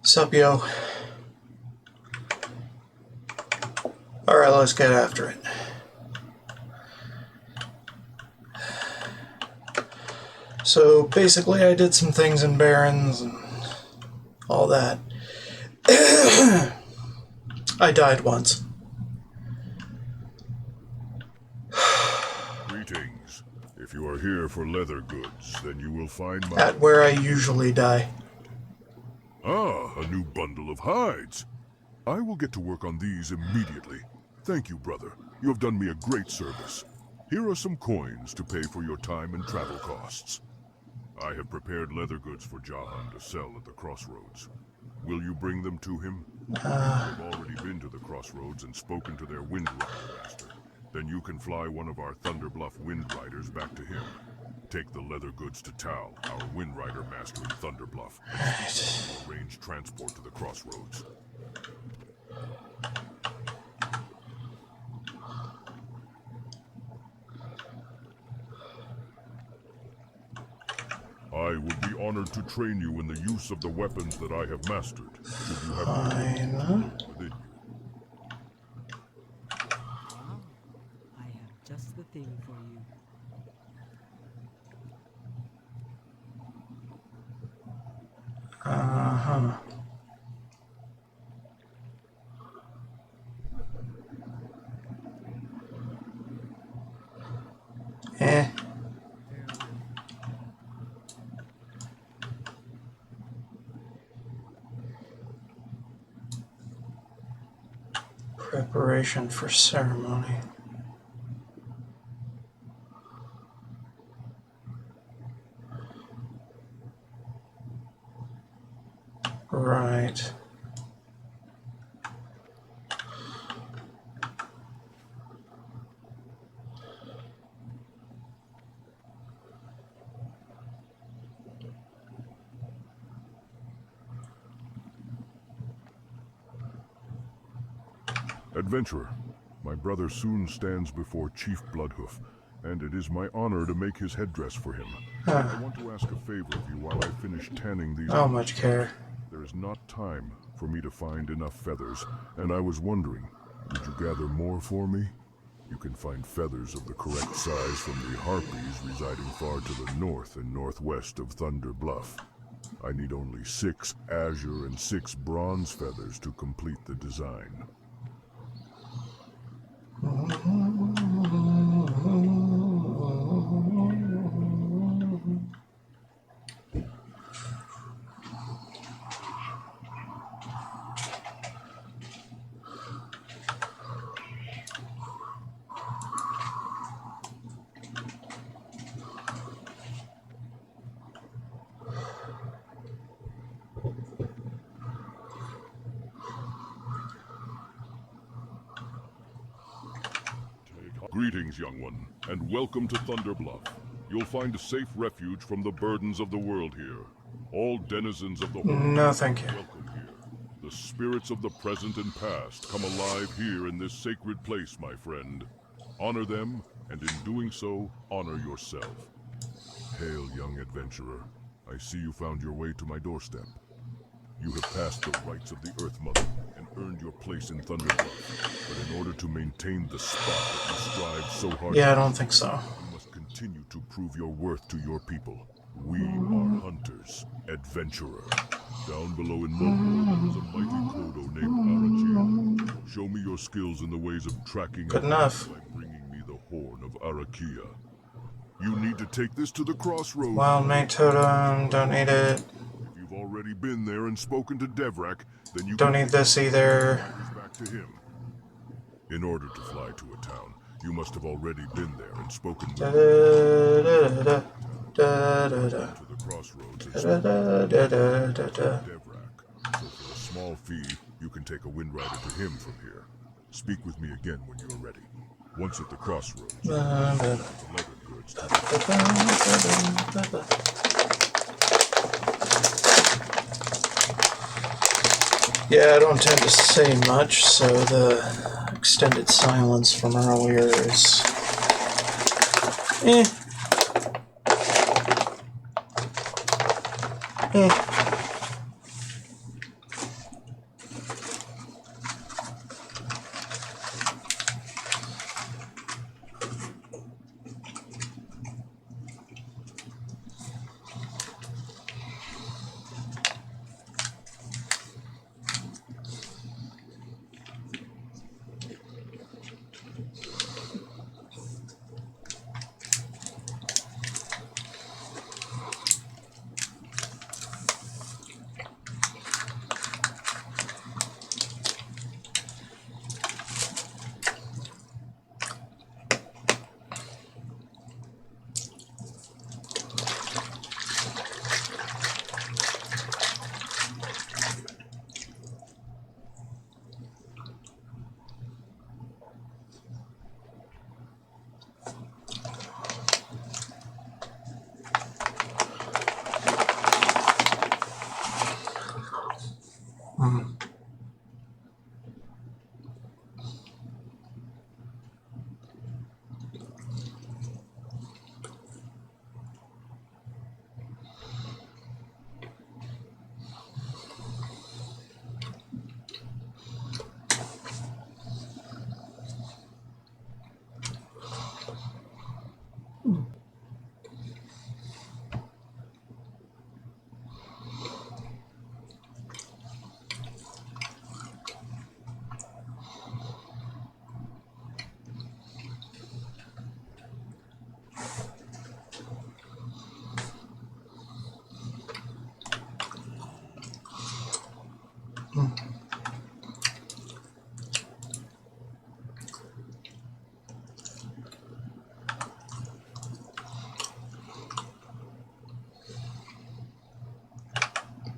Sup, yo? Alright, let's get after it. So, basically, I did some things in Barrens and all that. I died once. Greetings. If you are here for leather goods, then you will find my... At where I usually die. Ah, a new bundle of hides. I will get to work on these immediately. Thank you, brother. You have done me a great service. Here are some coins to pay for your time and travel costs. I have prepared leather goods for Jahan to sell at the crossroads. Will you bring them to him? I've already been to the crossroads and spoken to their Wind Rider master. Then you can fly one of our Thunderbluff Wind Riders back to him. Take the leather goods to Tal, our Wind Rider master in Thunderbluff. We'll arrange transport to the crossroads. I would be honored to train you in the use of the weapons that I have mastered. Should you have Fine. within you. I have just the thing for you. Uh-huh. Eh. Preparation for ceremony. Right. Adventurer, my brother soon stands before Chief Bloodhoof, and it is my honor to make his headdress for him. I want to ask a favor of you while I finish tanning these. How much care? There is not time for me to find enough feathers, and I was wondering, would you gather more for me? You can find feathers of the correct size from the harpies residing far to the north and northwest of Thunder Bluff. I need only 6 azure and 6 bronze feathers to complete the design. Greetings, young one, and welcome to Thunder Bluff. You'll find a safe refuge from the burdens of the world here. All denizens of the No, thank you. welcome here. The spirits of the present and past come alive here in this sacred place, my friend. Honor them, and in doing so, honor yourself. Hail, young adventurer. I see you found your way to my doorstep. You have passed the rites of the Earth Mother and earned your place in Thunderbluff. But in order to maintain the spot that you strive so hard Yeah, I to don't think so. you must continue to prove your worth to your people. We are hunters, adventurer. Down below in Mokro, there is a mighty Kodo named Arakia. Show me your skills in the ways of tracking Good and enough. by bringing me the horn of Arakia. You need to take this to the crossroads. Wild Mate Totem, don't need it. If you've already been there and spoken to Devrak, then you Don't can need this either. back to him. In order to fly to a town, you must have already been there and spoken with Da-da-da-da-da. Da-da-da. to the crossroads and Da-da-da-da-da-da. Devrak. So for a small fee, you can take a Wind Rider to him from here. Speak with me again when you are ready. Once at the crossroads, the leather goods. Yeah, I don't tend to say much, so the extended silence from earlier is...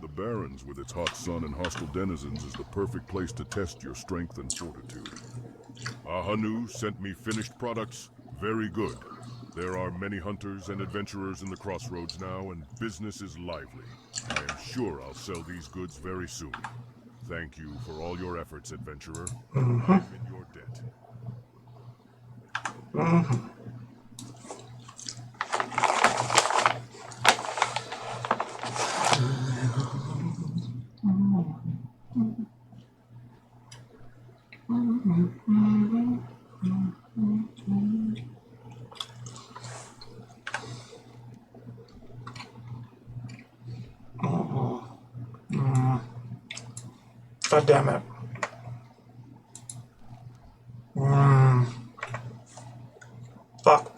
The Barrens, with its hot sun and hostile denizens, is the perfect place to test your strength and fortitude. Ahanu sent me finished products. Very good. There are many hunters and adventurers in the crossroads now, and business is lively. I am sure I'll sell these goods very soon. Thank you for all your efforts, adventurer. I'm in your debt. God damn it. Fuck.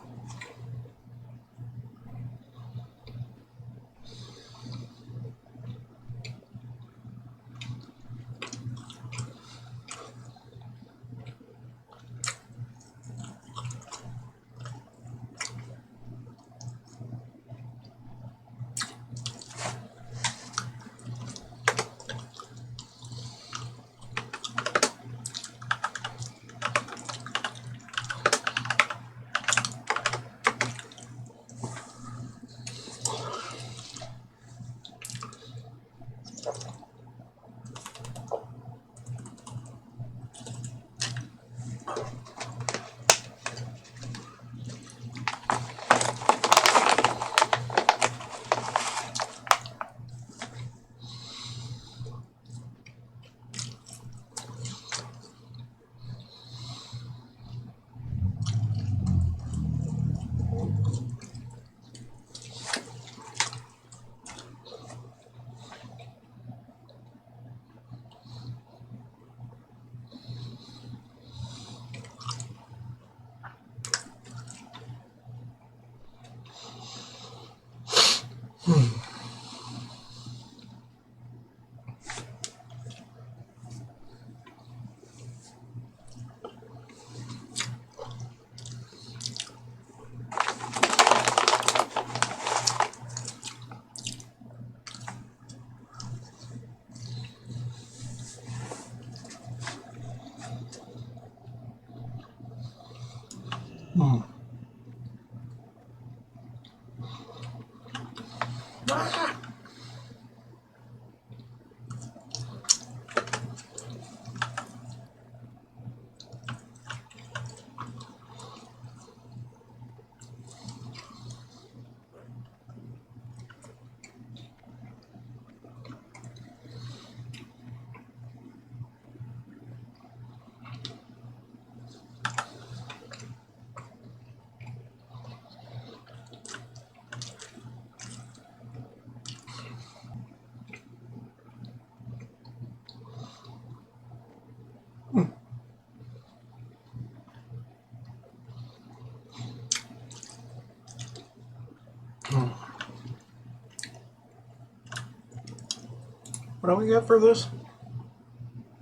What do we get for this?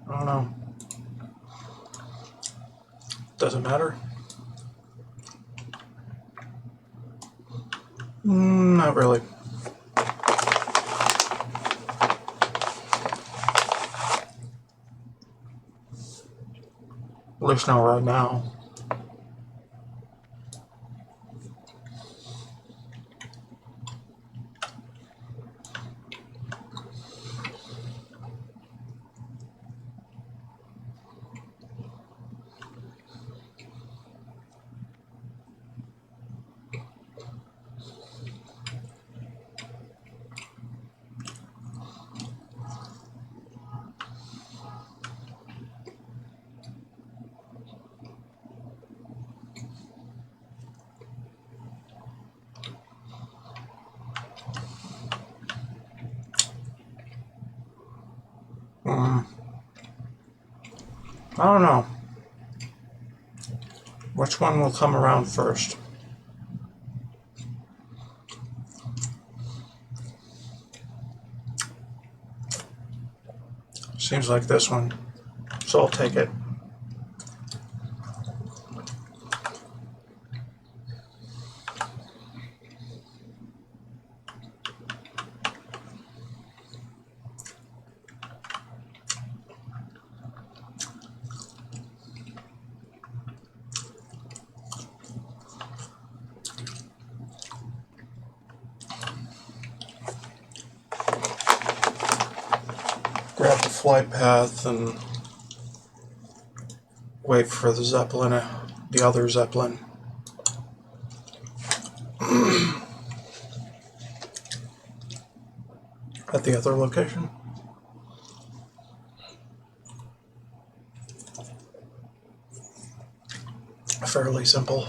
I don't know. Doesn't matter. Not really. At least not right now. I don't know. Which one will come around first? Seems like this one, so I'll take it. Grab the flight path and wait for the Zeppelin, the other Zeppelin. At the other location. Fairly simple.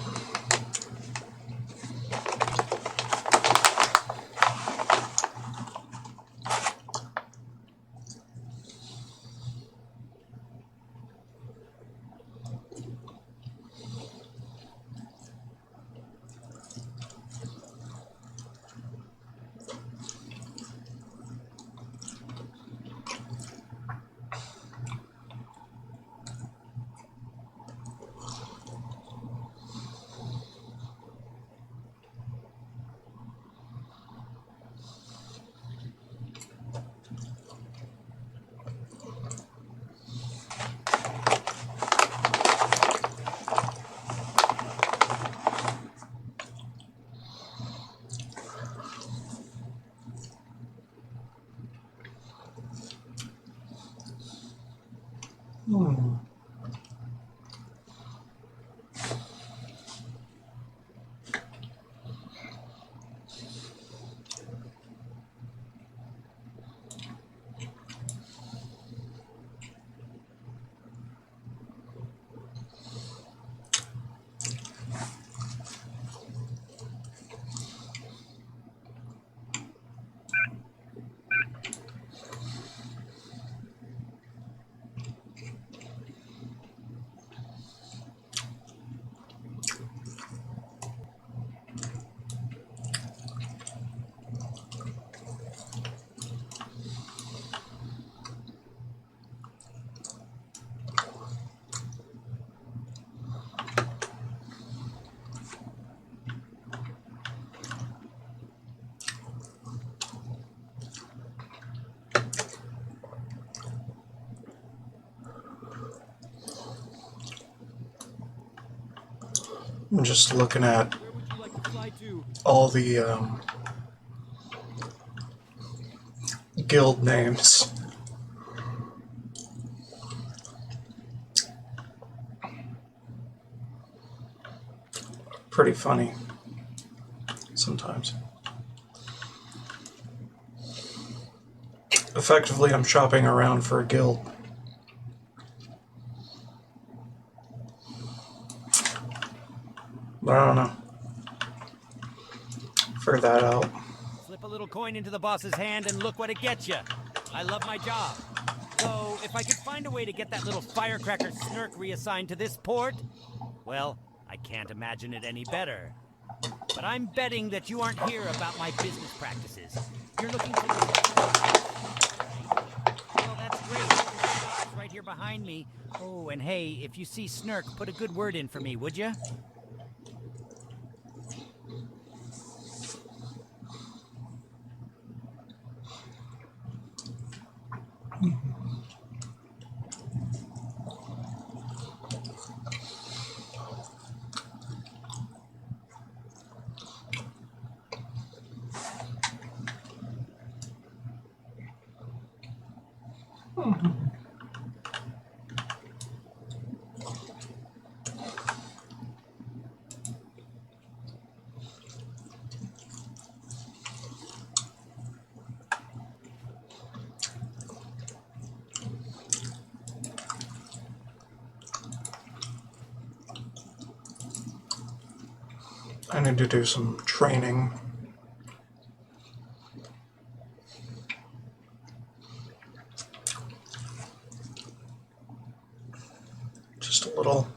I'm just looking at Where would you like to fly to? all the guild names. Pretty funny sometimes. Effectively, I'm shopping around for a guild. But I don't know. Figure that out. Slip a little coin into the boss's hand and look what it gets you. I love my job. Though, if I could find a way to get that little firecracker Snurk reassigned to this port, well, I can't imagine it any better. But I'm betting that you aren't here about my business practices. You're looking for Well, that's great. It's right here behind me. Oh, and hey, if you see Snurk, put a good word in for me, would you? I need to do some training. Just a little.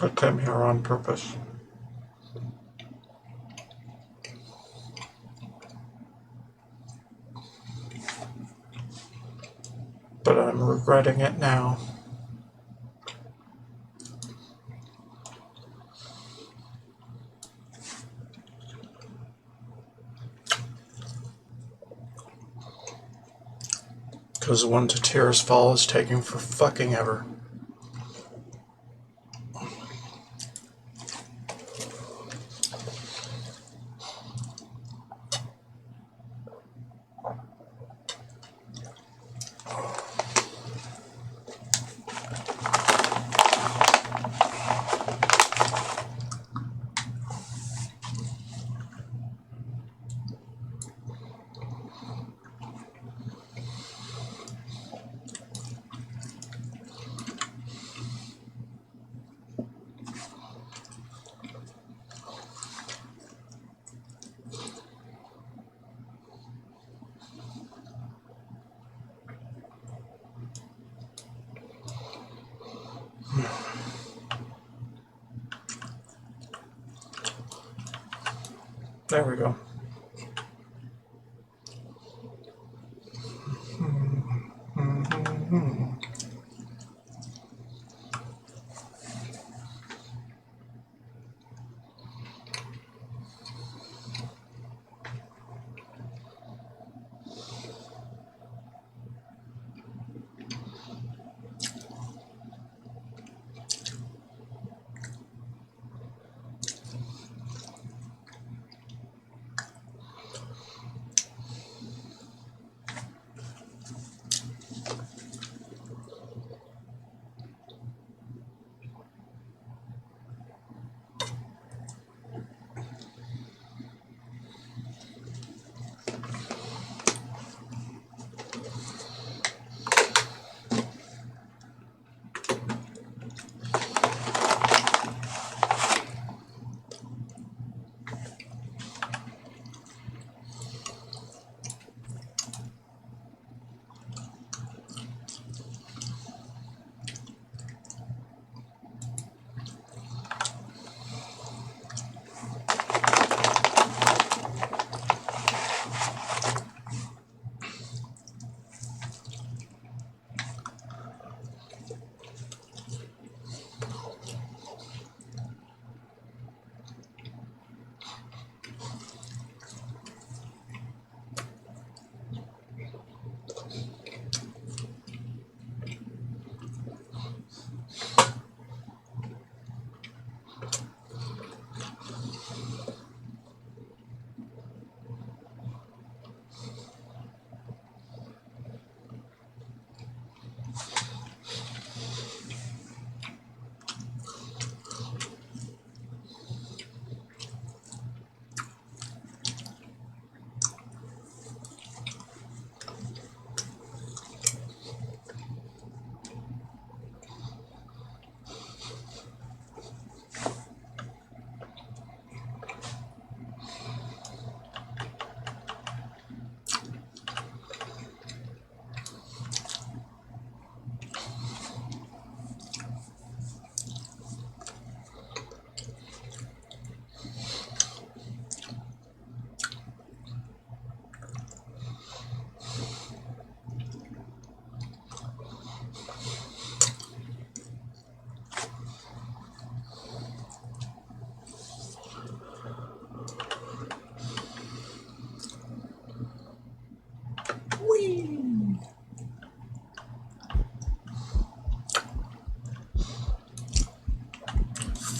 I came here on purpose. But I'm regretting it now. Because One to Tears Fall is taking for fucking ever. There we go.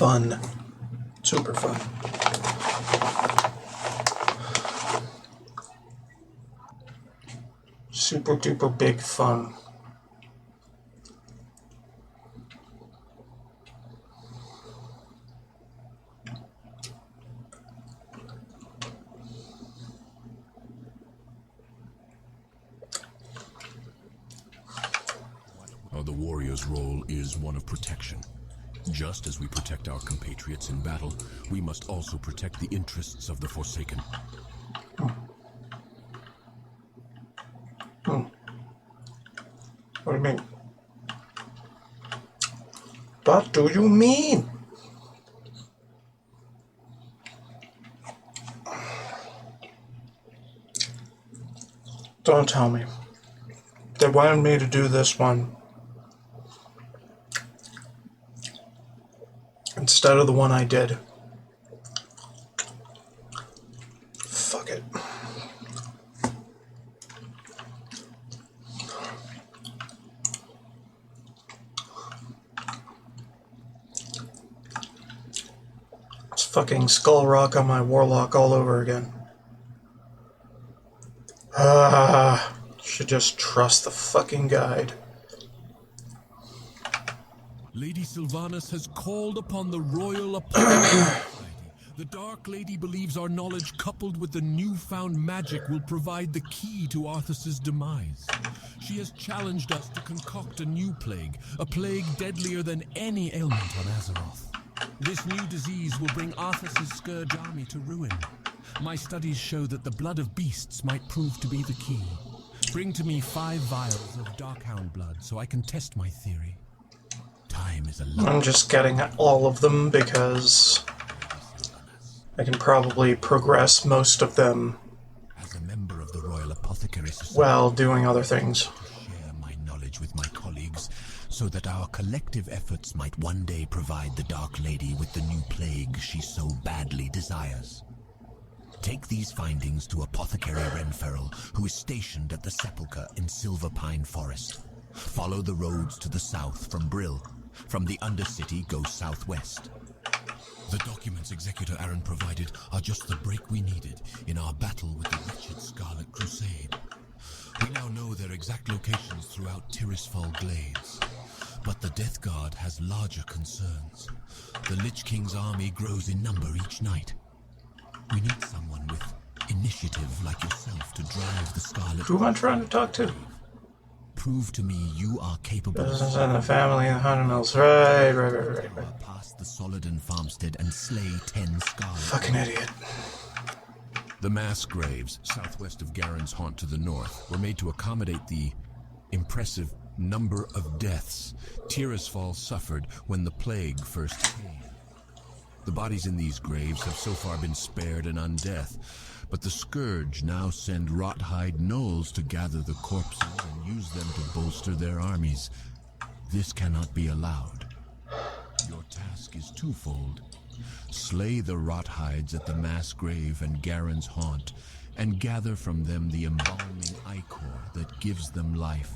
Fun. Super fun. super duper big fun. The warrior's role is one of protection. Just as we protect our compatriots in battle, we must also protect the interests of the Forsaken. What do you mean? What do you mean? Don't tell me. They wanted me to do this one instead of the one I did. Fuck it. It's fucking Skull Rock on my Warlock all over again. Should just trust the fucking guide. Lady Sylvanas has called upon the royal apothecary. The Dark Lady believes our knowledge coupled with the newfound magic will provide the key to Arthas's demise. She has challenged us to concoct a new plague, a plague deadlier than any ailment on Azeroth. This new disease will bring Arthas's scourge army to ruin. My studies show that the blood of beasts might prove to be the key. Bring to me 5 vials of Darkhound blood so I can test my theory. Time is a I'm just getting all of them because I can probably progress most of them as a member of the Royal Apothecary Society while doing other things. to share my knowledge with my colleagues so that our collective efforts might one day provide the Dark Lady with the new plague she so badly desires. Take these findings to Apothecary Renferrel, who is stationed at the Sepulchre in Silverpine Forest. Follow the roads to the south from Brill. From the Undercity, go southwest. The documents Executor Aaron provided are just the break we needed in our battle with the wretched Scarlet Crusade. We now know their exact locations throughout Tirisfal Glades. But the Death Guard has larger concerns. The Lich King's army grows in number each night. We need someone with initiative like yourself to drive the Scarlet. Who am I trying to talk to? Prove to me you are capable Business and the family and Hunter Mills. Right. past the Solidon farmstead and slay 10 Scarlet. Fucking idiot. The mass graves, southwest of Garen's haunt to the north, were made to accommodate the impressive number of deaths Tirisfal suffered when the plague first came. The bodies in these graves have so far been spared an undeath, but the Scourge now send Rothhide gnolls to gather the corpses and use them to bolster their armies. This cannot be allowed. Your task is twofold. Slay the Rothides at the mass grave and Garen's haunt, and gather from them the embalming ichor that gives them life.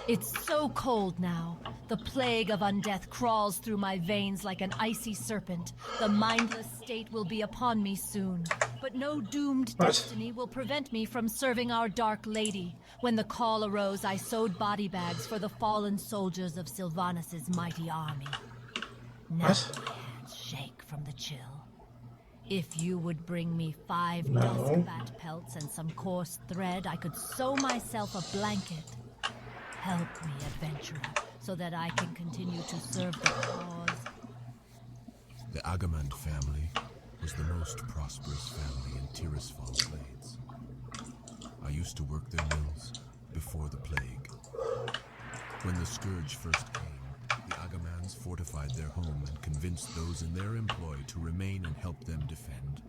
It's so cold now. The plague of undeath crawls through my veins like an icy serpent. The mindless state will be upon me soon. But no doomed destiny will prevent me from serving our Dark Lady. When the call arose, I sewed body bags for the fallen soldiers of Sylvanas' mighty army. Now my hands shake from the chill. If you would bring me 5 duskbat pelts and some coarse thread, I could sew myself a blanket. Help me, adventurer, so that I can continue to serve the cause. The Agamand family was the most prosperous family in Tirisfal Glades. I used to work their mills before the plague. When the Scourge first came, the Agamans fortified their home and convinced those in their employ to remain and help them defend.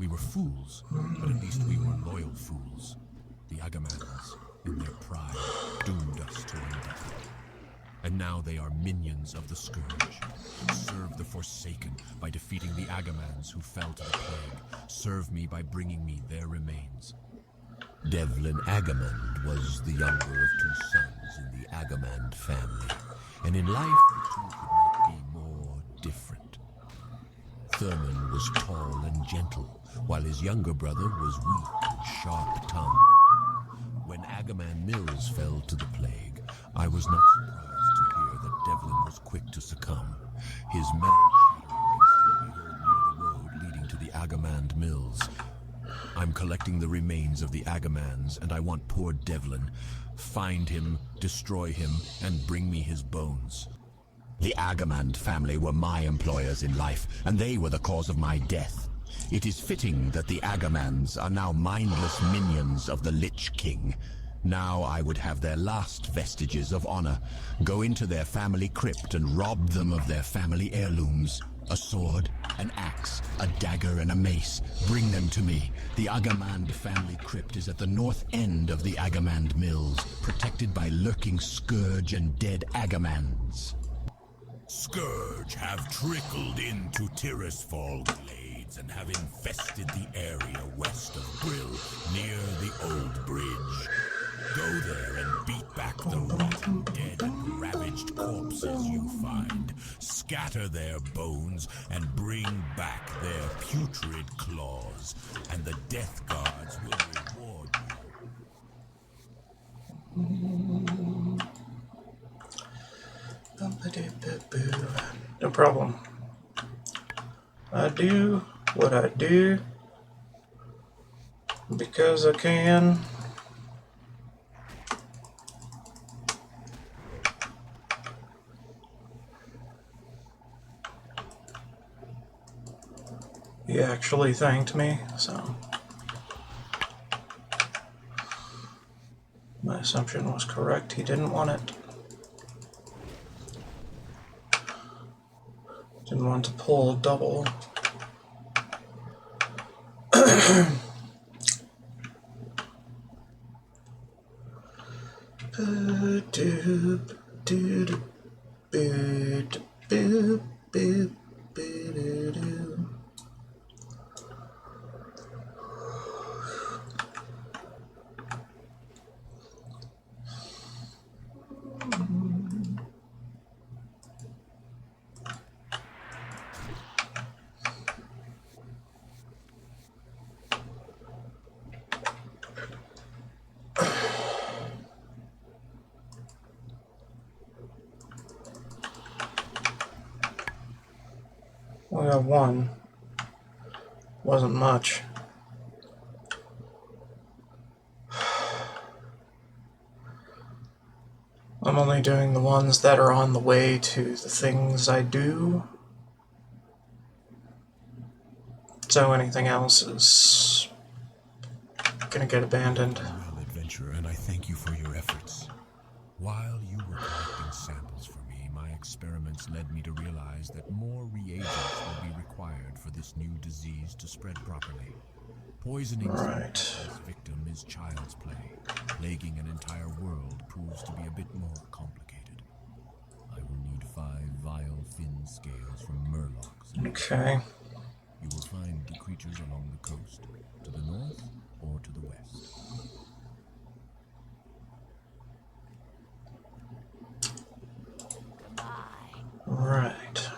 We were fools, but at least we were loyal fools. The Agamans, in their pride, doomed us to undeath. And now they are minions of the Scourge. Serve the Forsaken by defeating the Agamans who fell to the plague. Serve me by bringing me their remains. Devlin Agamand was the younger of 2 sons in the Agamand family. And in life, the two could not be more different. Thurman was tall and gentle, while his younger brother was weak and sharp-tongued. Agaman Mills fell to the plague, I was not surprised to hear that Devlin was quick to succumb. His metal shattering can still be heard near the road leading to the Agamand Mills. I'm collecting the remains of the Agamans, and I want poor Devlin. Find him, destroy him, and bring me his bones. The Agamand family were my employers in life, and they were the cause of my death. It is fitting that the Agamans are now mindless minions of the Lich King. Now I would have their last vestiges of honor, go into their family crypt and rob them of their family heirlooms. A sword, an axe, a dagger, and a mace. Bring them to me. The Agamand family crypt is at the north end of the Agamand Mills, protected by lurking Scourge and dead Agamans. Scourge have trickled into Tirisfal glades and have infested the area west of Brill, near the old bridge. Go there and beat back the rotten, dead, and ravaged corpses you find. Scatter their bones and bring back their putrid claws, and the Death Guards will reward you. No problem. I do what I do because I can. He actually thanked me, so my assumption was correct. He didn't want it. Didn't want to pull double. We got one. Wasn't much. I'm only doing the ones that are on the way to the things I do. So anything else is gonna get abandoned. Well, adventurer, and I thank you for your efforts. While you were collecting samples for me, my experiments led me to realize that more reagents will be required for this new disease to spread properly. Poisoning Right. its victim is child's play. Plaguing an entire world proves to be a bit more complicated. I will need 5 vile fin scales from Murlocs. Okay. You will find the creatures along the coast, to the north or to the west. Right.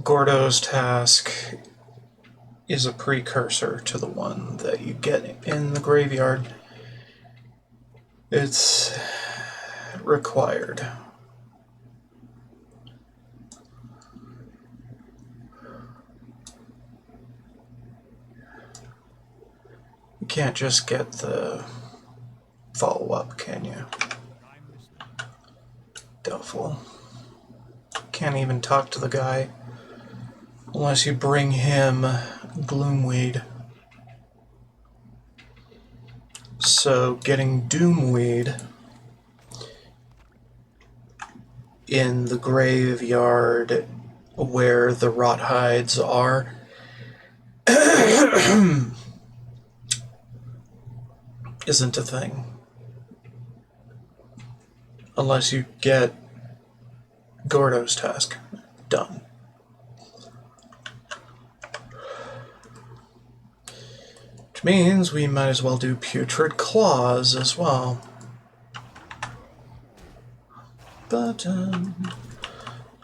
Gordo's task is a precursor to the one that you get in the graveyard. It's required. You can't just get the follow-up, can you? Doubtful. Can't even talk to the guy unless you bring him Gloomweed. So getting Doomweed in the graveyard where the rot hides are isn't a thing. Unless you get Gordo's task done. Which means we might as well do Putrid Claws as well. But dun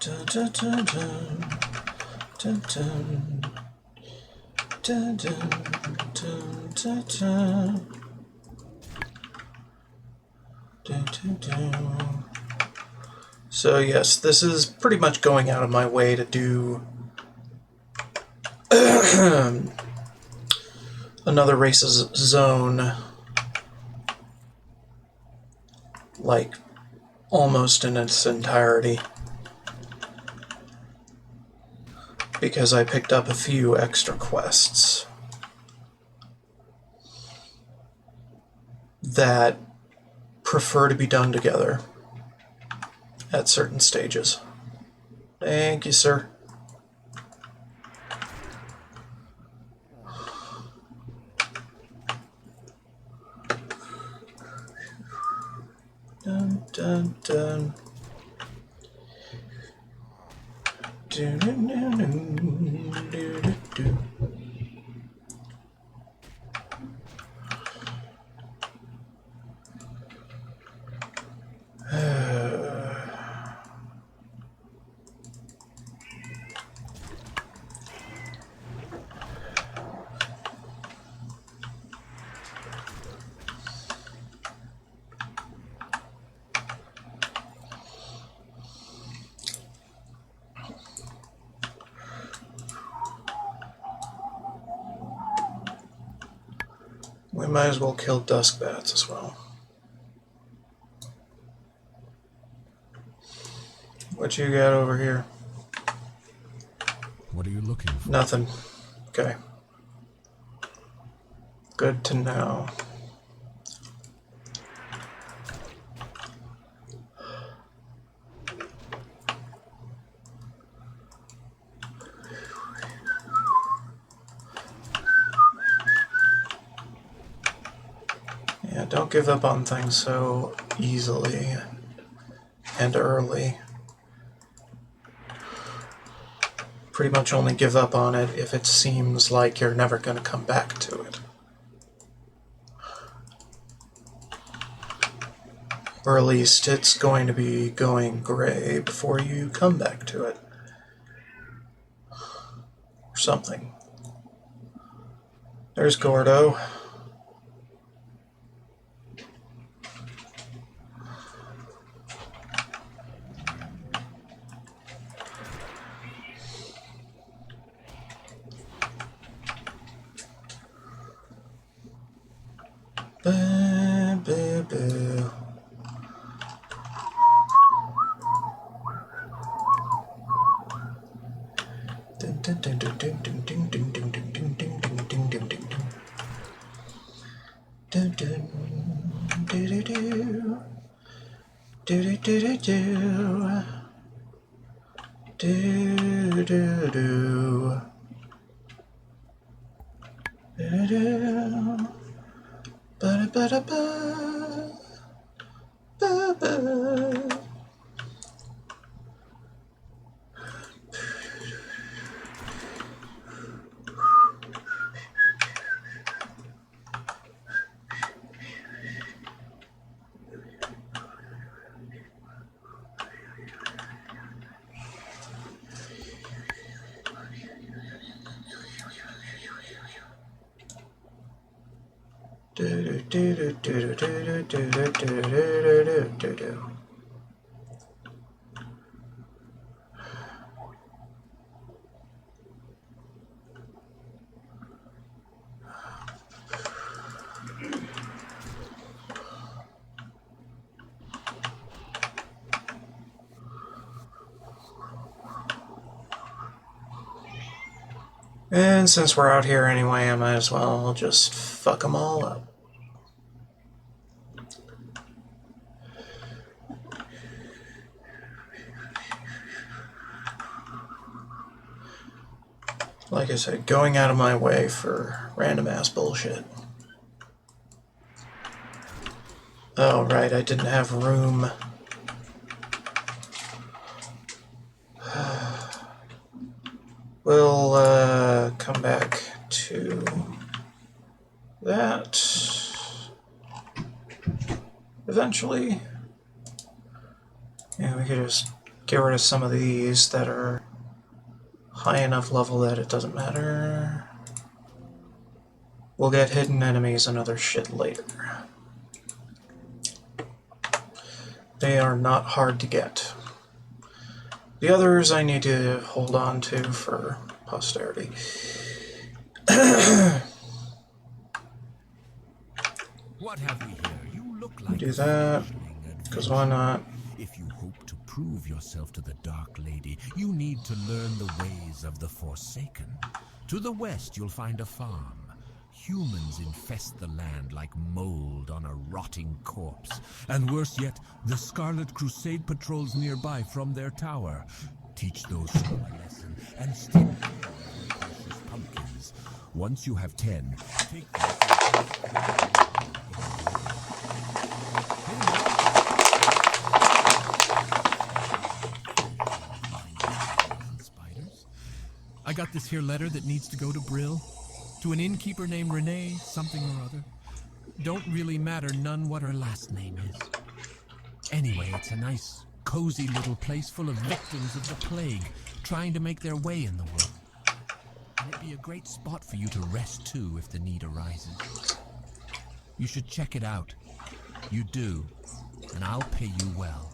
dun dun dun dun dun dun dun dun dun. So yes, this is pretty much going out of my way to do another race's zone, like, almost in its entirety, because I picked up a few extra quests that prefer to be done together at certain stages. Thank you, sir. Dun dun dun. Do do do do do do. We might as well kill dusk bats as well. What you got over here? What are you looking for? Nothing. Okay. Good to know. Yeah, don't give up on things so easily and early. Pretty much only give up on it if it seems like you're never going to come back to it. Or at least it's going to be going gray before you come back to it. Or something. There's Gordo. Boo, boo, boo. Dun, dun, dun, dun, dun, dun, dun, dun, dun, dun, dun, dun, dun, dun, dun, dun. Dun, dun, do, do, do. Do, do, do, do, do. Do, do, do. Do, do. Ba, ba, da, ba. Ba, ba. Do, do, do, do, do, do, do, do, do, do, do, do. And since we're out here anyway, I might as well just fuck them all up. Like I said, going out of my way for random ass bullshit. Oh, right, I didn't have room. We'll come back to that eventually. Yeah, we could just get rid of some of these that are high enough level that it doesn't matter. We'll get hidden enemies and other shit later. They are not hard to get. The others I need to hold on to for posterity. What have we here? You look like Do a that, fledgling because why not? If you hope to prove yourself to the Dark Lady, you need to learn the ways of the Forsaken. To the west, you'll find a farm. Humans infest the land like mold on a rotting corpse. And worse yet, the Scarlet Crusade patrols nearby from their tower. Teach those folk a lesson and steal 10 of their precious pumpkins. Once you have 10, take them to spiders. I got this here letter that needs to go to Brill. To an innkeeper named Renee, something or other. Don't really matter none what her last name is. Anyway, it's a nice, cozy little place full of victims of the plague, trying to make their way in the world. And it'd be a great spot for you to rest too, if the need arises. You should check it out. You do, and I'll pay you well.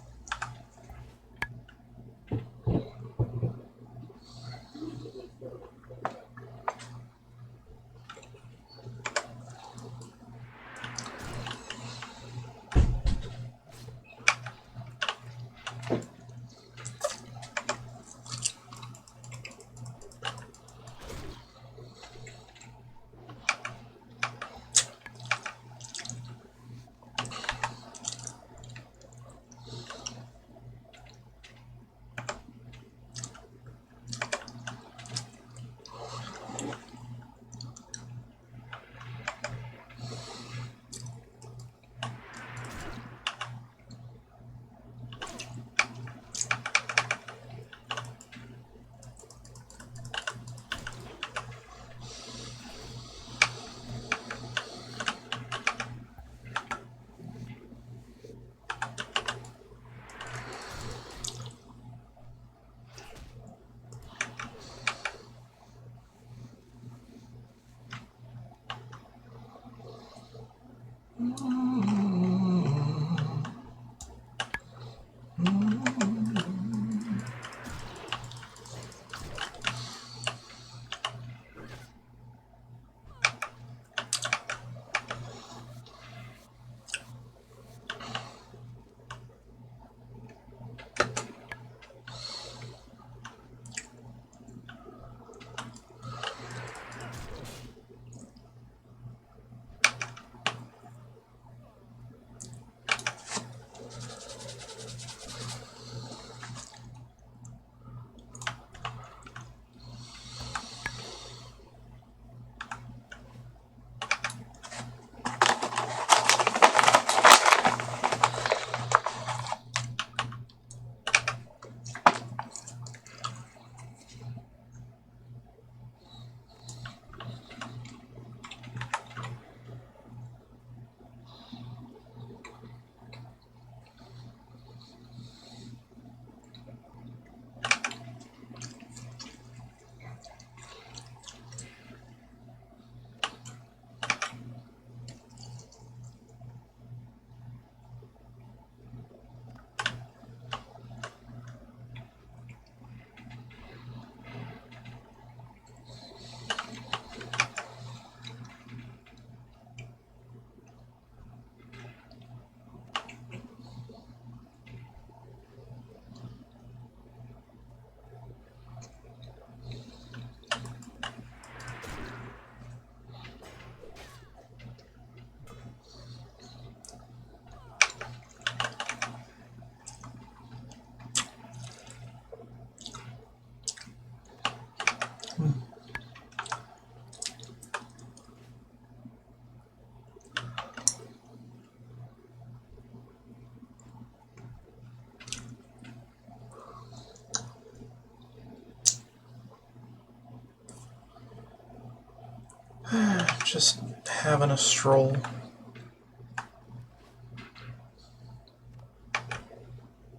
Just having a stroll.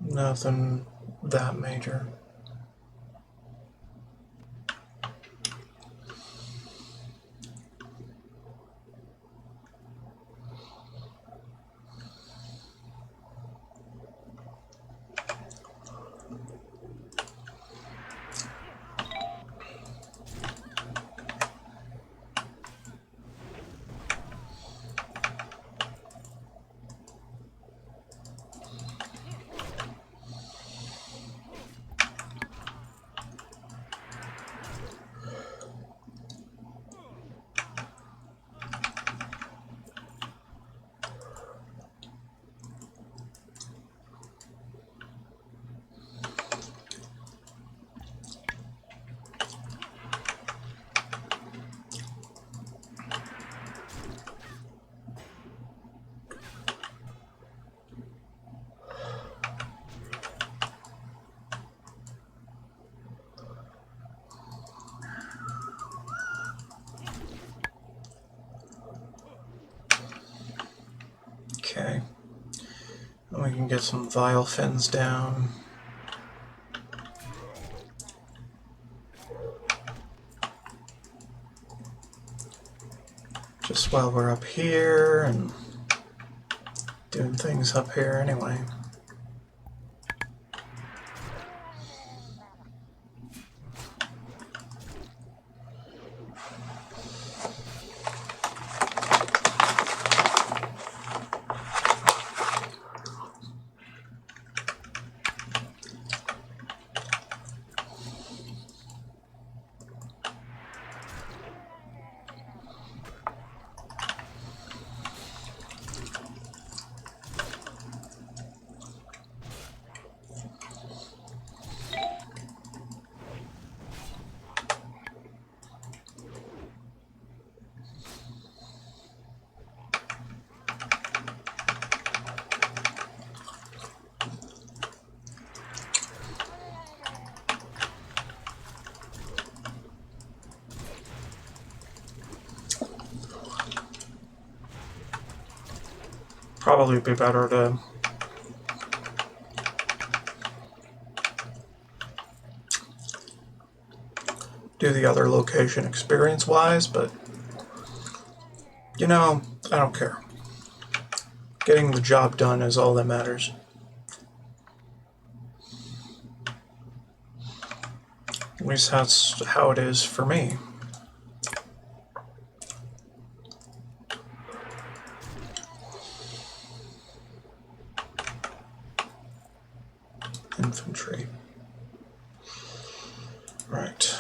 Nothing that major. Okay. And we can get some vile fins down. Just while we're up here and doing things up here anyway. Probably be better to do the other location experience-wise, but you know, I don't care. Getting the job done is all that matters. At least that's how it is for me. Infantry. Right.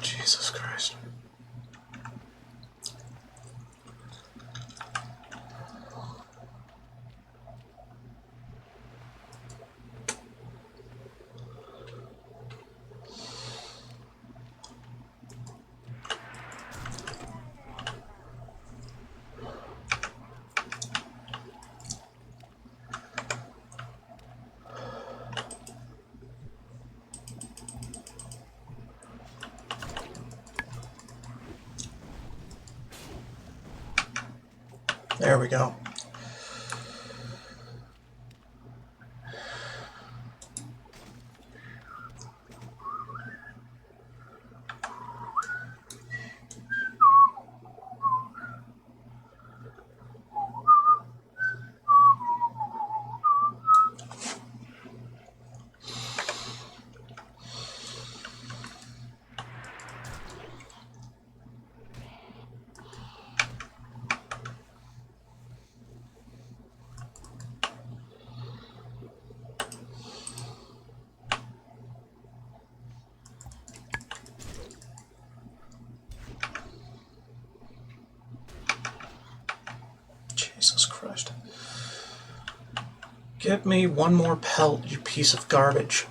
Jesus Christ. There we go. Get me one more pelt, you piece of garbage.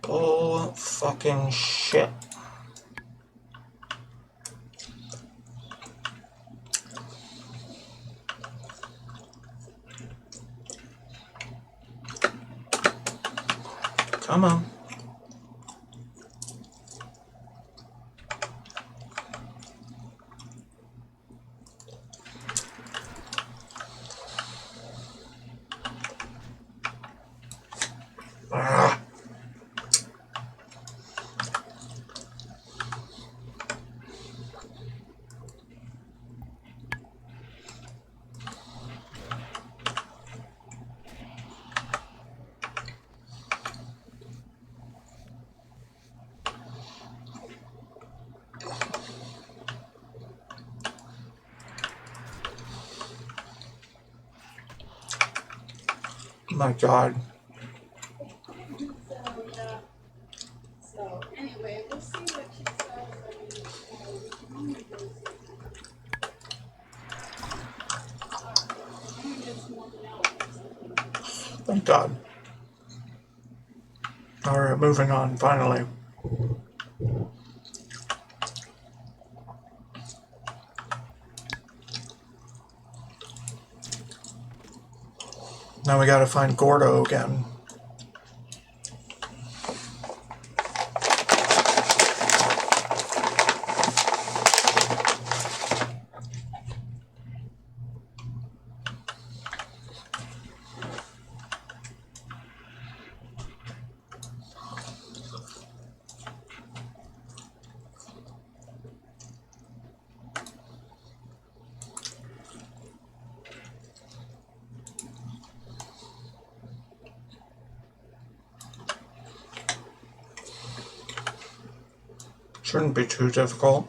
Oh, fucking shit. Come on. Ah. My God. So anyway, we'll see what she says. I mean, we can negotiate. Thank God. Alright, moving on, finally. Now we gotta find Gordo again. Shouldn't be too difficult.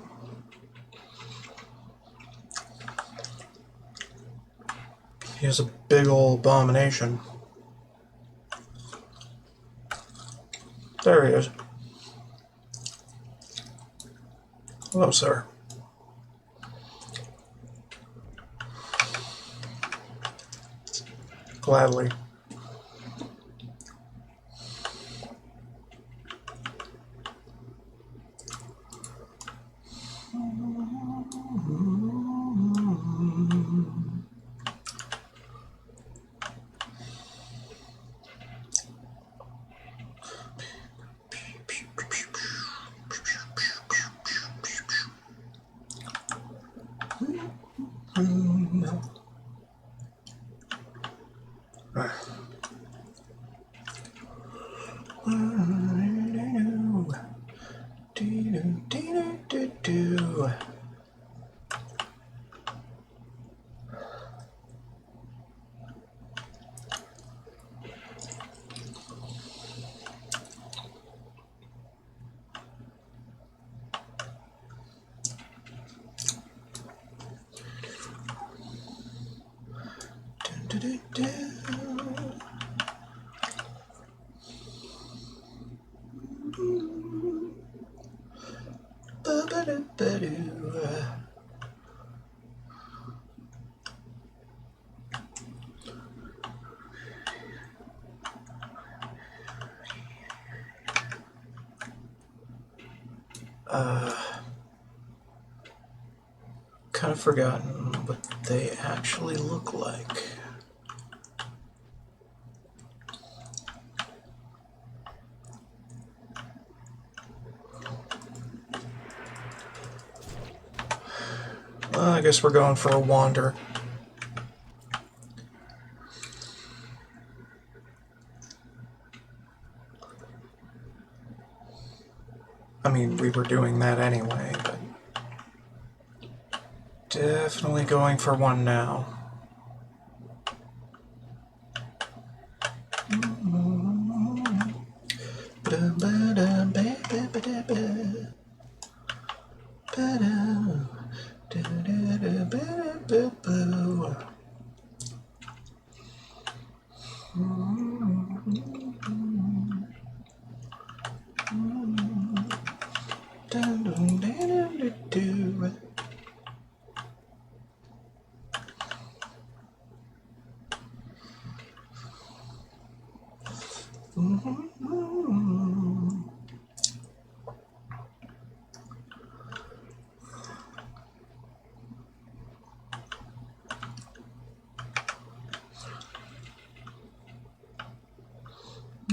He is a big old abomination. There he is. Hello, sir. Gladly. Kind of forgotten what they actually look like. Well, I guess we're going for a wander. I mean, we were doing that anyway, but definitely going for one now.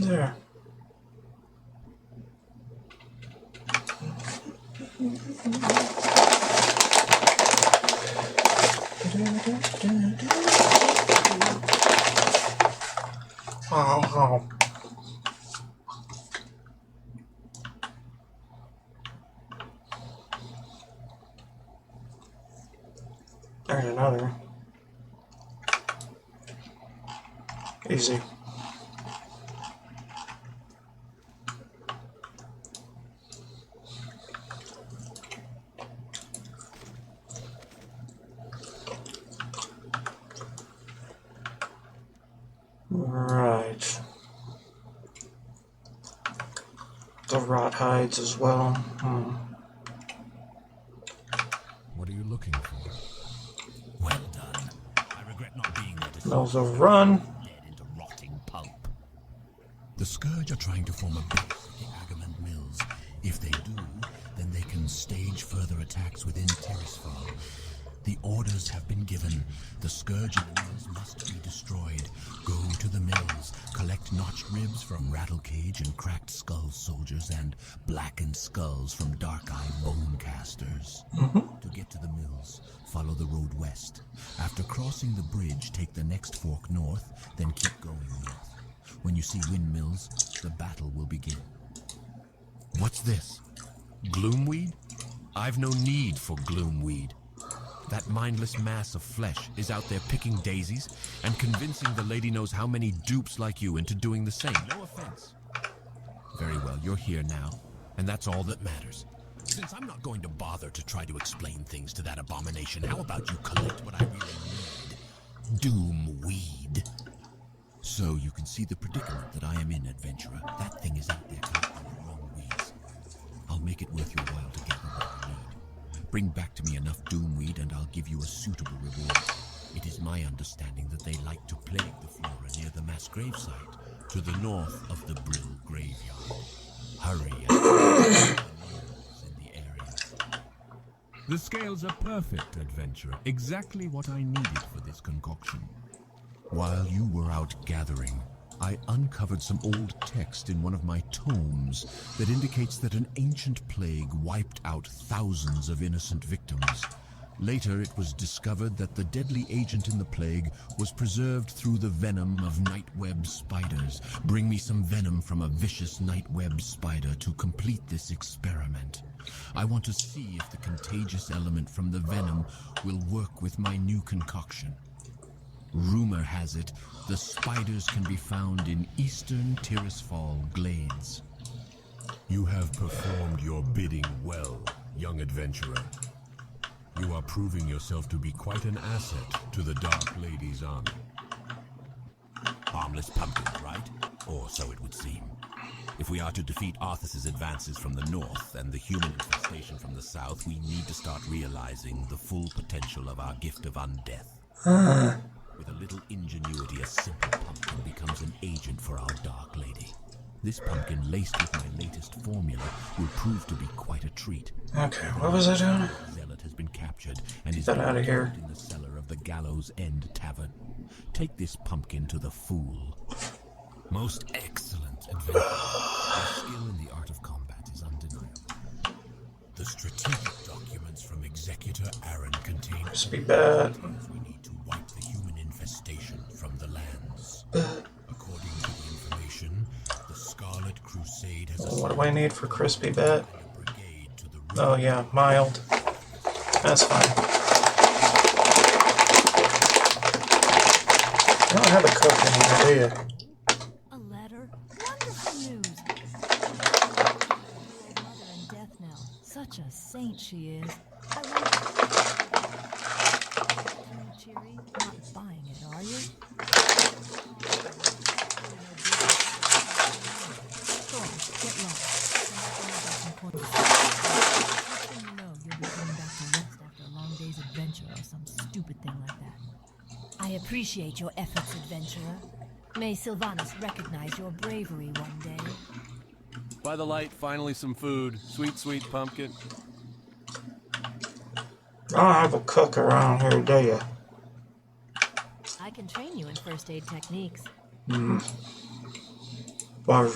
There. Oh. There's another. Easy. Right. The rot hides as well. What are you looking for? Well done. I regret not being there to Mills overrun. dead into rotting pulp. The Scourge are trying to form a base at the Agamand Mills. If they do, then they can stage further attacks within Tirisfal. The orders have been given. The Scourge and the mills must be destroyed. Go to the mills, collect notched ribs from Rattlecage and Cracked Skull soldiers and blackened skulls from Dark-Eye bone casters. To get to the mills, follow the road west. After crossing the bridge, take the next fork north, then keep going north. When you see windmills, the battle will begin. What's this? Gloomweed? I've no need for gloomweed. That mindless mass of flesh is out there picking daisies and convincing the lady knows how many dupes like you into doing the same. No offense. Very well, you're here now, and that's all that matters. Since I'm not going to bother to try to explain things to that abomination, how about you collect what I really need? Doomweed. So you can see the predicament that I am in, adventurer. That thing is out there collecting the wrong weeds. I'll make it worth your while to gather what I need. Bring back to me enough doomweed and I'll give you a suitable reward. It is my understanding that they like to plague the flora near the mass grave site, to the north of the Brill graveyard. Hurry and in the area. The scales are perfect, adventurer. Exactly what I needed for this concoction. While you were out gathering, I uncovered some old text in one of my tomes that indicates that an ancient plague wiped out thousands of innocent victims. Later, it was discovered that the deadly agent in the plague was preserved through the venom of nightweb spiders. Bring me some venom from a vicious nightweb spider to complete this experiment. I want to see if the contagious element from the venom will work with my new concoction. Rumor has it, the spiders can be found in eastern Tirisfal glades. You have performed your bidding well, young adventurer. You are proving yourself to be quite an asset to the Dark Lady's army. Harmless pumpkins, right? Or so it would seem. If we are to defeat Arthas's advances from the north and the human infestation from the south, we need to start realizing the full potential of our gift of undeath. With a little ingenuity, a simple pumpkin becomes an agent for our Dark Lady. This pumpkin, laced with my latest formula, will prove to be quite a treat. Okay, what was I doing? Zealot has been captured and is Get that outta here. in the cellar of the Gallows End Tavern. Take this pumpkin to the fool. Most excellent adventure. Your skill in the art of combat is undeniable. The strategic documents from Executor Aaron contain Crispy bat. we need to wipe the human infestation from the lands. According to the information, the Scarlet Crusade has What do I need for crispy bat? a brigade to the Oh yeah, mild. That's fine. You don't have a cook anymore, do you? A letter? Wonderful news! Old mother in death now. Such a saint she is. I wonder... Cheery? Not buying it, are you? Go on, get lost. Come back when I've got some coins. Next thing you know, you'll be coming back to rest after a long day's adventure or some stupid thing like that. I appreciate your efforts, adventurer. May Sylvanas recognize your bravery one day. By the light, finally some food. Sweet, sweet pumpkin. I don't have a cook around here, do you? I can train you in first aid techniques. Bar.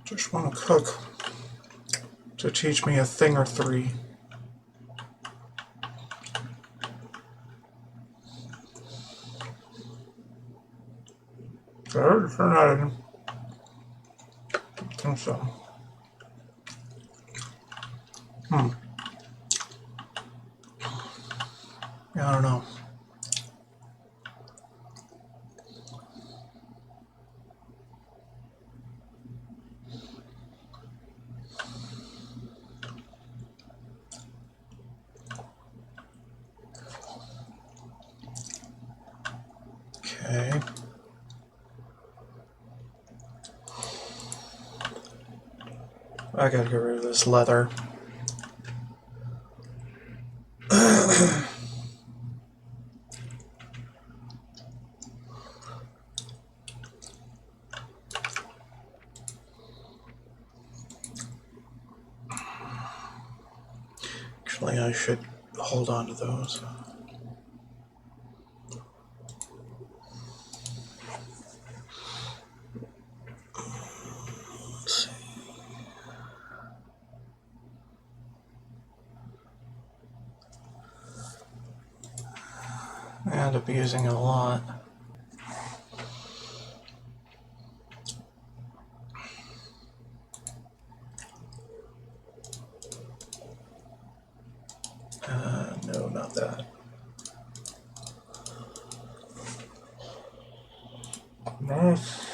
Just want to cook to teach me a thing or three. They're not in. I think so. Yeah, I don't know. Okay. I gotta get rid of this leather. Actually, I should hold on to those. Let's see. I end up using it a lot. No, not that. Nice.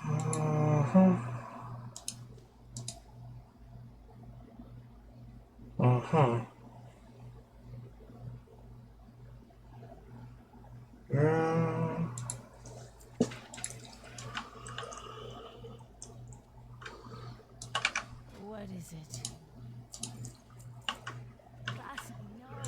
Mm-hmm. Mm-hmm. Mm. What is it? Cassignol.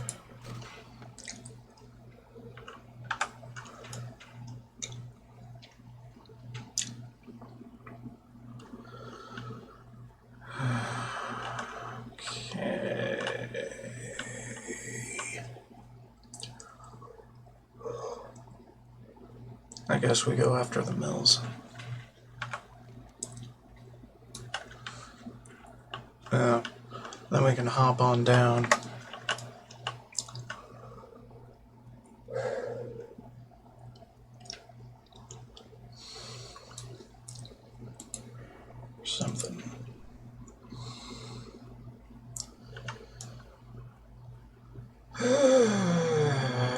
I guess we go after the mills. Then we can hop on down. Something.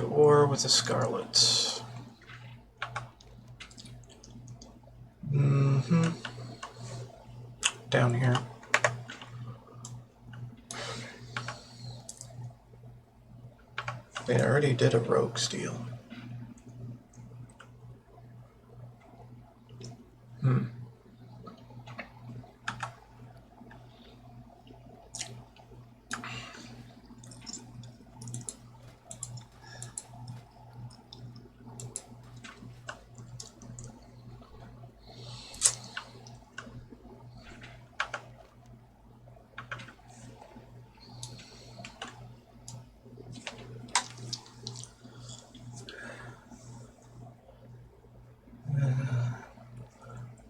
War with the Scarlets. Mm-hmm. Down here. They already did a rogue steal.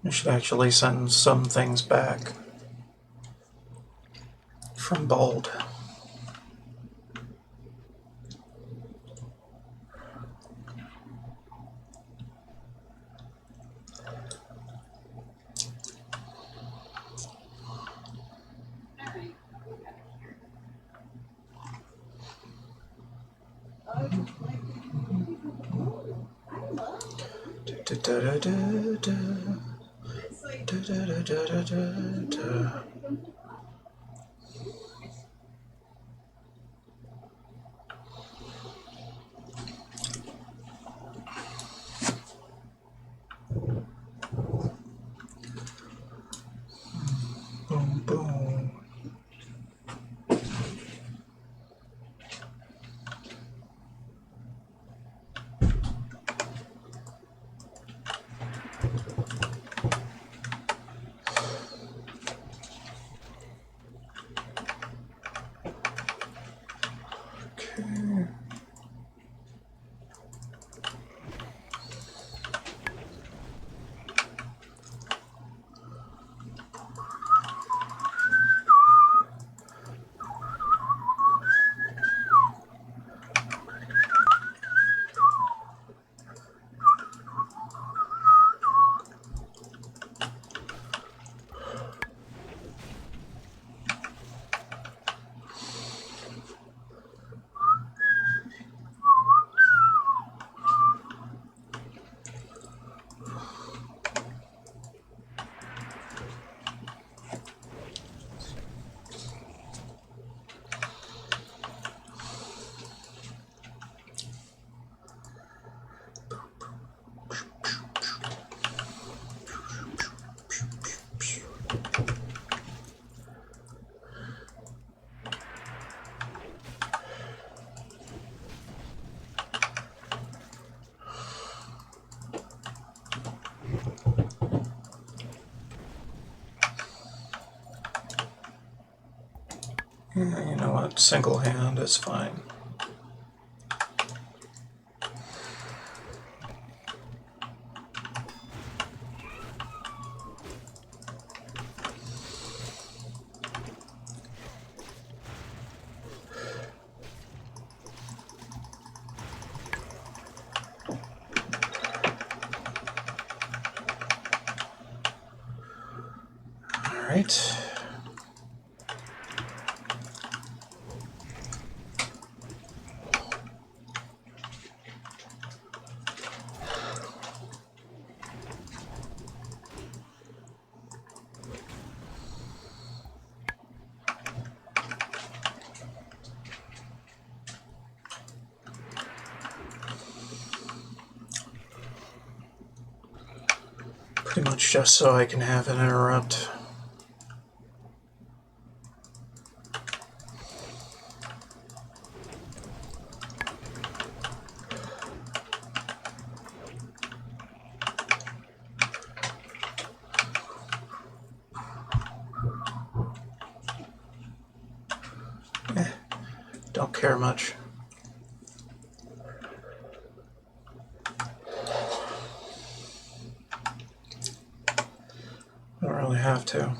I should actually send some things back from Bald. Yeah, you know what? Single hand is fine. Alright. Pretty much just so I can have an interrupt. Don't care much. Don't really have to.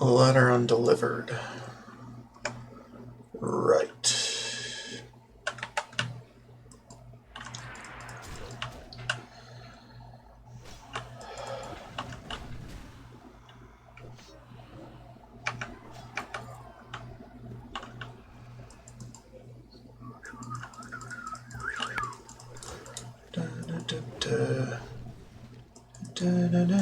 A letter undelivered. Right. Da, da, da, da. Da, da, da.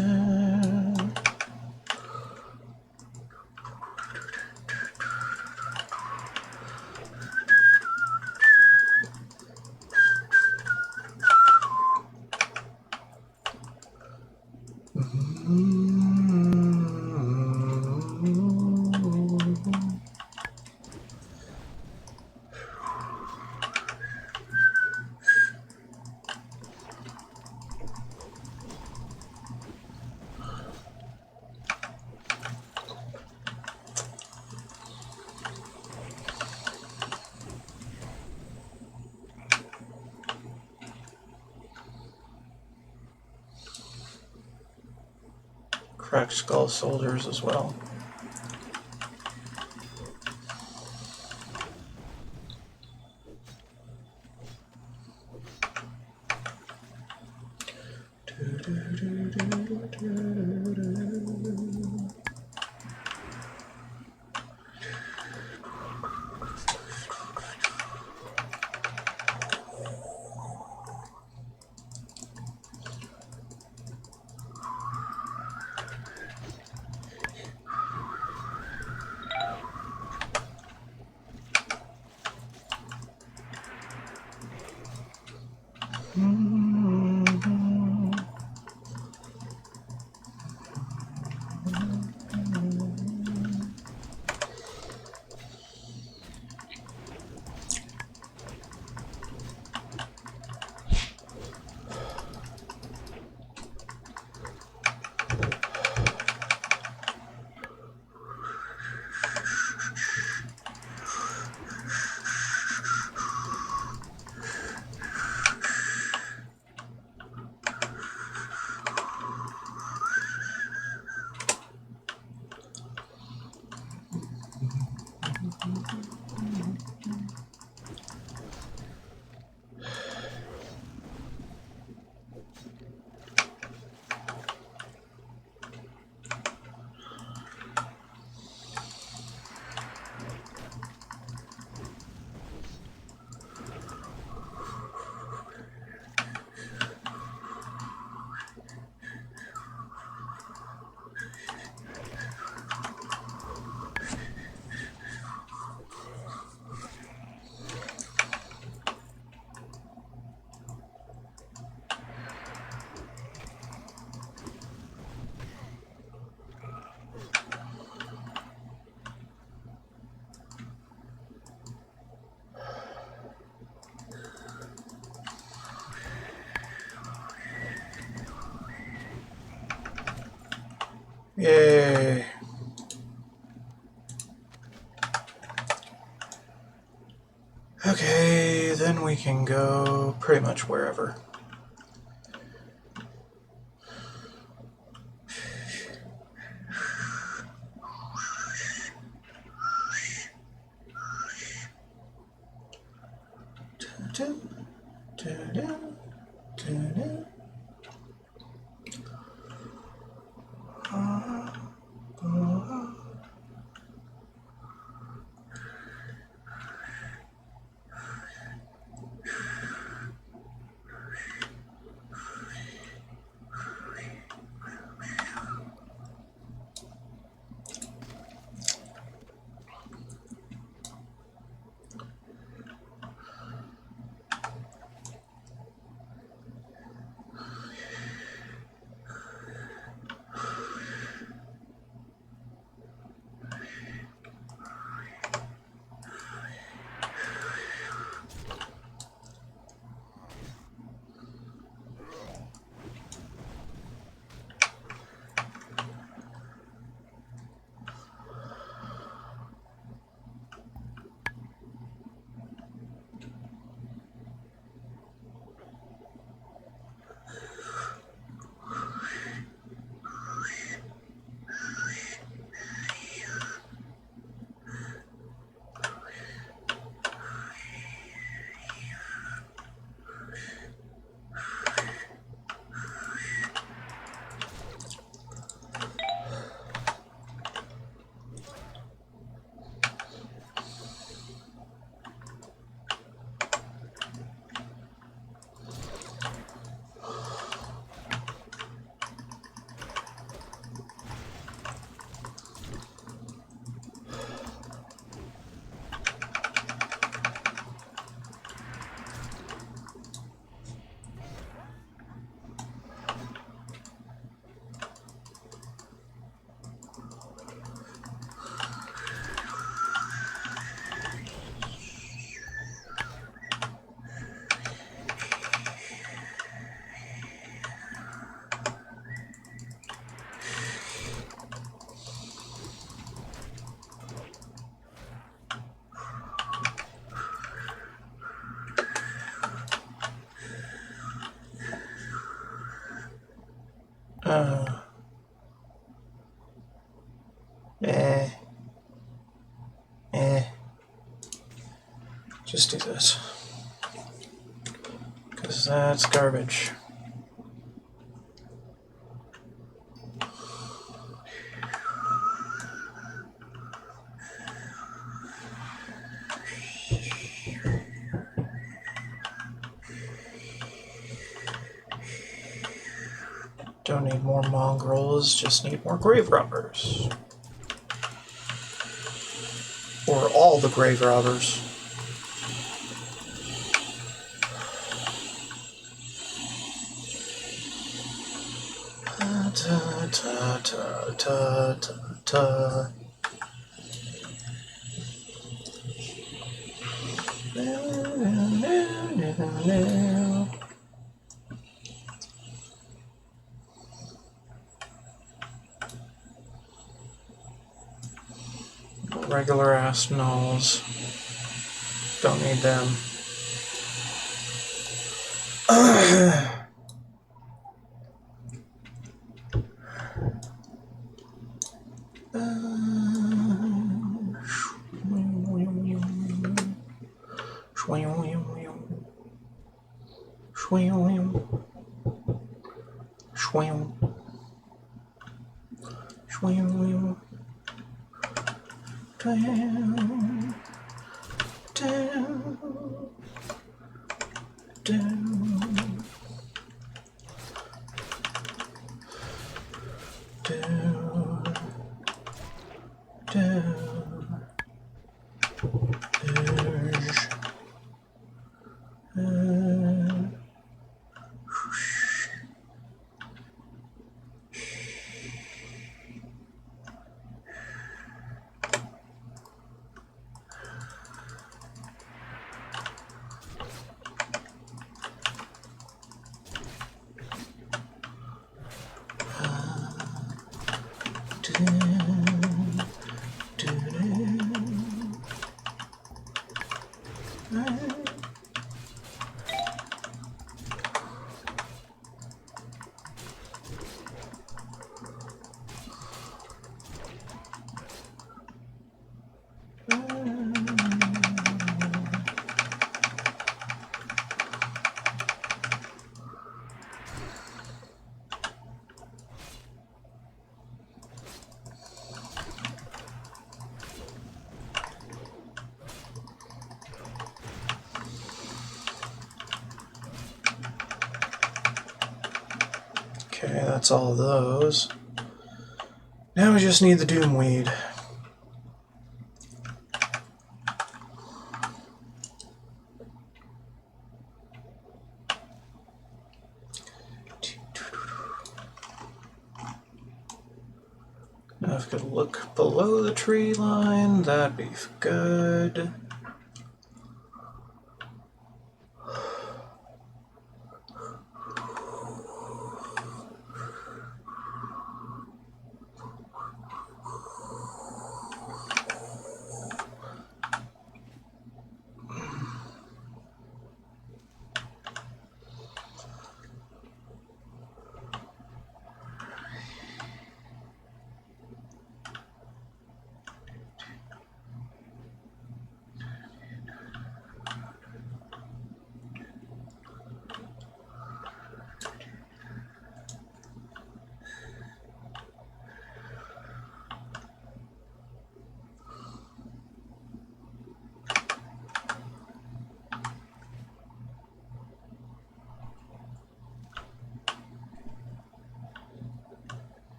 Cracked skull soldiers as well. Yay. Okay, then we can go pretty much wherever. Eh. Just do this. Because that's garbage. Don't need more mongrels, just need more grave robbers. Or all the grave robbers. Ta ta ta ta ta ta. Regular ass gnolls. Don't need them. Okay, that's all of those. Now we just need the Doomweed. Now if I could look below the tree line, that'd be good.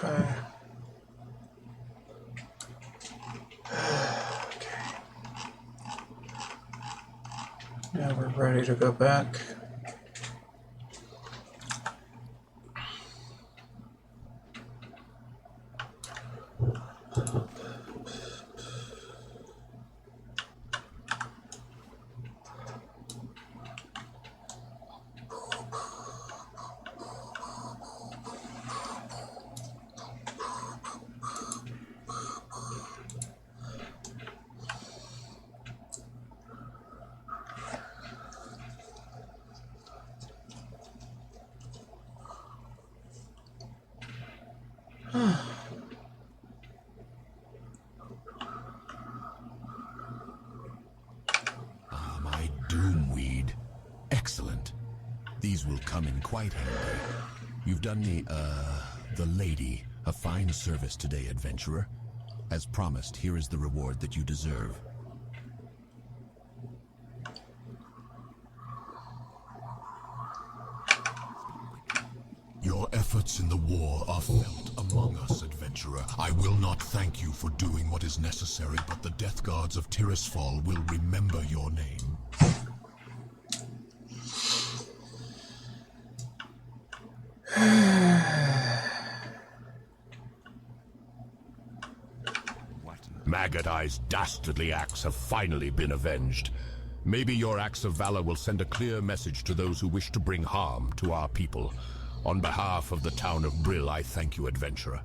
Okay. Now we're ready to go back. My Doomweed. Excellent. These will come in quite handy. You've done the lady a fine service today, adventurer. As promised, here is the reward that you deserve. Your efforts in the war are felt among us, adventurer. I will not thank you for doing what is necessary, but the Death Guards of Tirisfal will remember your name. Maggot Eye's dastardly acts have finally been avenged. Maybe your acts of valor will send a clear message to those who wish to bring harm to our people. On behalf of the town of Brill, I thank you, adventurer.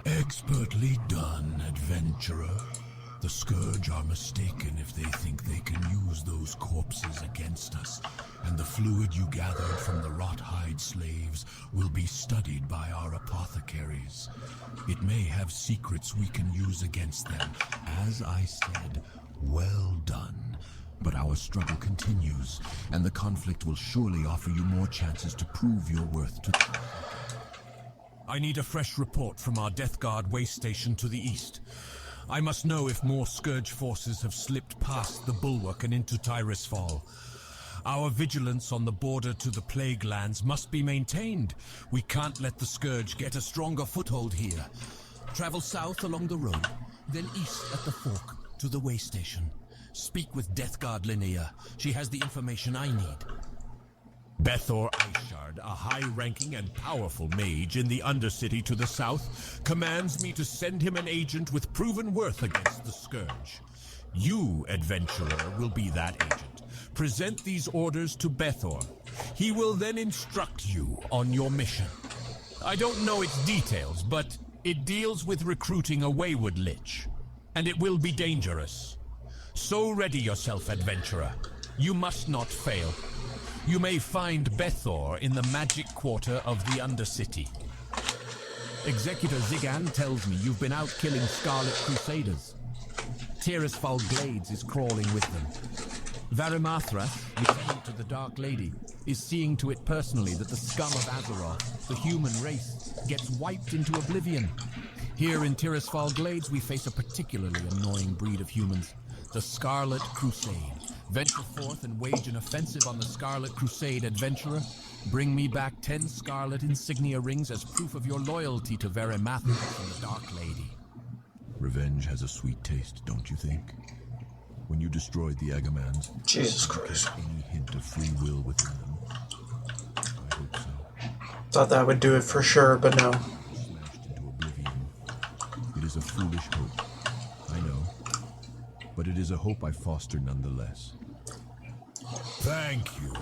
Expertly done, adventurer. The Scourge are mistaken if they think they can use those corpses against us, and the fluid you gathered from the rot-hide slaves will be studied by our apothecaries. It may have secrets we can use against them. As I said, well done. But our struggle continues, and the conflict will surely offer you more chances to prove your worth to... I need a fresh report from our Death Guard way station to the east. I must know if more Scourge forces have slipped past the bulwark and into Tirisfal. Our vigilance on the border to the Plague Lands must be maintained. We can't let the Scourge get a stronger foothold here. Travel south along the road, then east at the fork to the way station. Speak with Death Guard Linnea. She has the information I need. Bethor Ishard, a high-ranking and powerful mage in the Undercity to the south, commands me to send him an agent with proven worth against the Scourge. You, adventurer, will be that agent. Present these orders to Bethor. He will then instruct you on your mission. I don't know its details, but it deals with recruiting a wayward lich. And it will be dangerous. So ready yourself, adventurer. You must not fail. You may find Bethor in the Magic Quarter of the Undercity. Executor Zigan tells me you've been out killing Scarlet Crusaders. Tirisfal Glades is crawling with them. Varimathras, lieutenant to the Dark Lady, is seeing to it personally that the scum of Azeroth, the human race, gets wiped into oblivion. Here in Tirisfal Glades we face a particularly annoying breed of humans, the Scarlet Crusade. Venture forth and wage an offensive on the Scarlet Crusade, adventurer. Bring me back 10 Scarlet Insignia rings as proof of your loyalty to Varimathras and the Dark Lady. Revenge has a sweet taste, don't you think? When you destroyed the Agamans, Jesus Christ. any hint of free will within them? I hope so. Thought that would do it for sure, but no. Smashed into oblivion. It is a foolish hope, I know. But it is a hope I foster nonetheless. Thank you.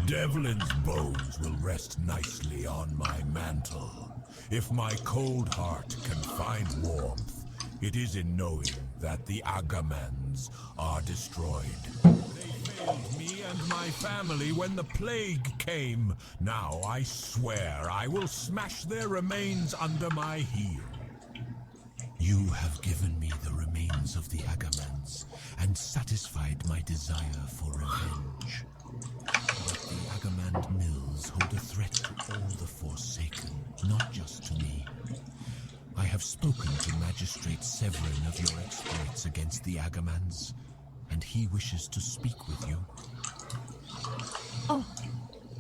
Devlin's bones will rest nicely on my mantle. If my cold heart can find warmth, it is in knowing that the Agamans are destroyed. They failed me and my family when the plague came. Now I swear I will smash their remains under my heel. You have given me the remains of the Agamans and satisfied my desire for revenge. But the Agamand Mills hold a threat to all the Forsaken, not just to me. I have spoken to Magistrate Severin of your exploits against the Agamans, and he wishes to speak with you. Oh,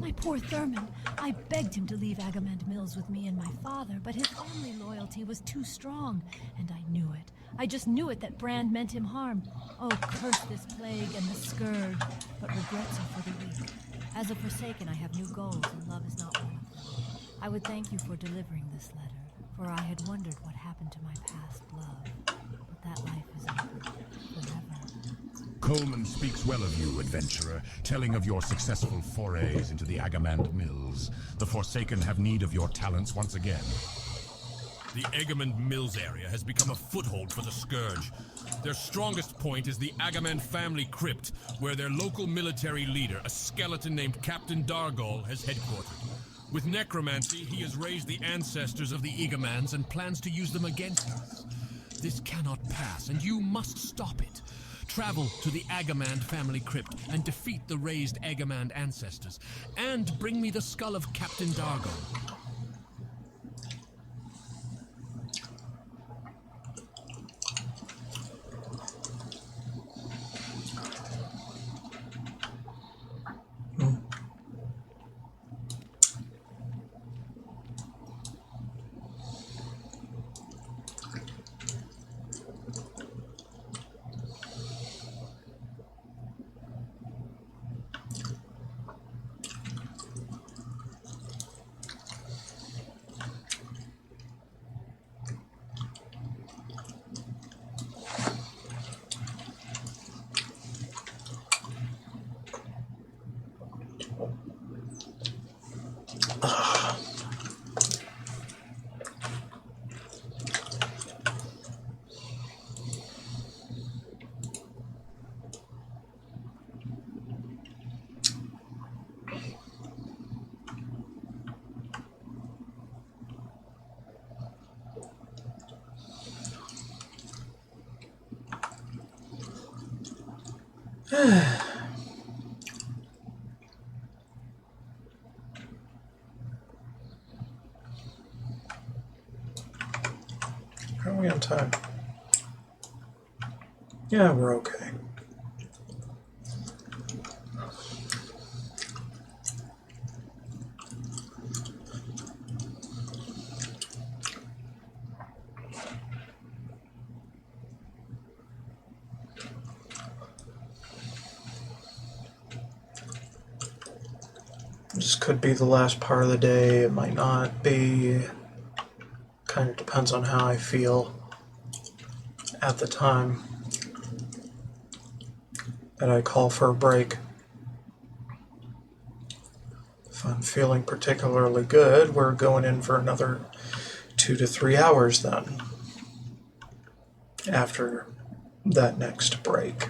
my poor Thurman. I begged him to leave Agamand Mills with me and my father, but his family loyalty was too strong, and I knew it. I just knew it that Brand meant him harm. Oh, curse this plague and the scourge, but regrets are for the weak. As a Forsaken, I have new goals, and love is not one of them. I would thank you for delivering this letter, for I had wondered what happened to my past love. But that life is over, forever. Coleman speaks well of you, adventurer, telling of your successful forays into the Agamand Mills. The Forsaken have need of your talents once again. The Agamand Mills area has become a foothold for the Scourge. Their strongest point is the Agamand family crypt, where their local military leader, a skeleton named Captain Dargol, has headquartered. With necromancy, he has raised the ancestors of the Agamans and plans to use them against us. This cannot pass, and you must stop it. Travel to the Agamand family crypt and defeat the raised Agamand ancestors. And bring me the skull of Captain Dargol. How are we on time? Yeah, we're okay. This could be the last part of the day, it might not be. Kind of depends on how I feel at the time that I call for a break. If I'm feeling particularly good, we're going in for another 2 to 3 hours then, after that next break.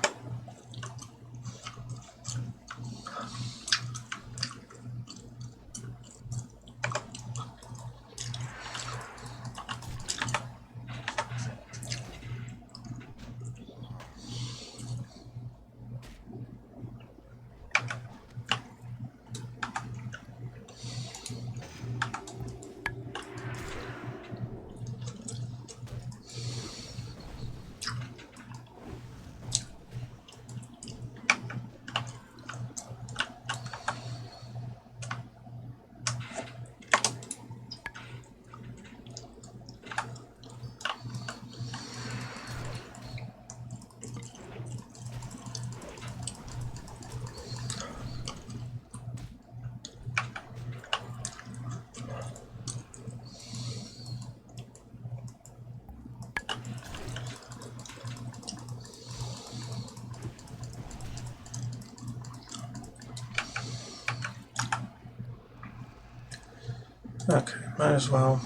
Okay, might as well.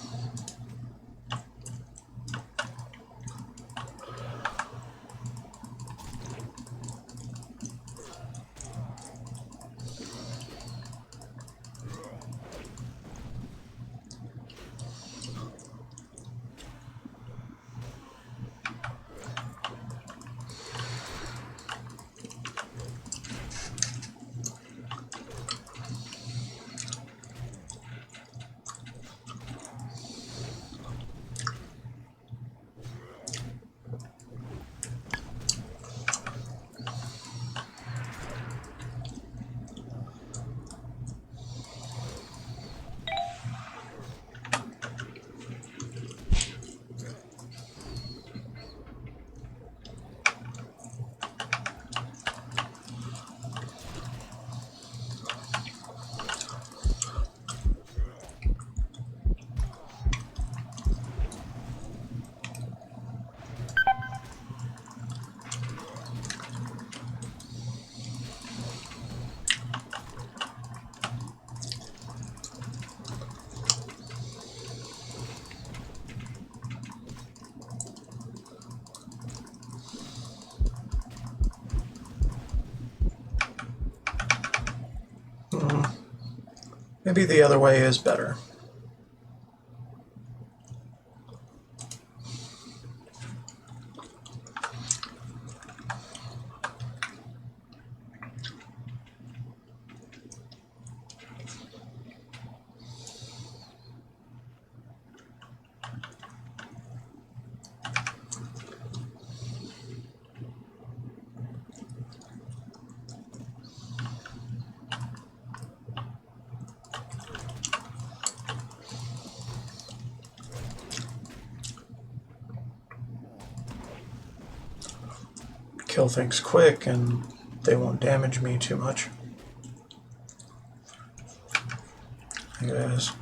Maybe the other way is better. Kill things quick and they won't damage me too much. I guess.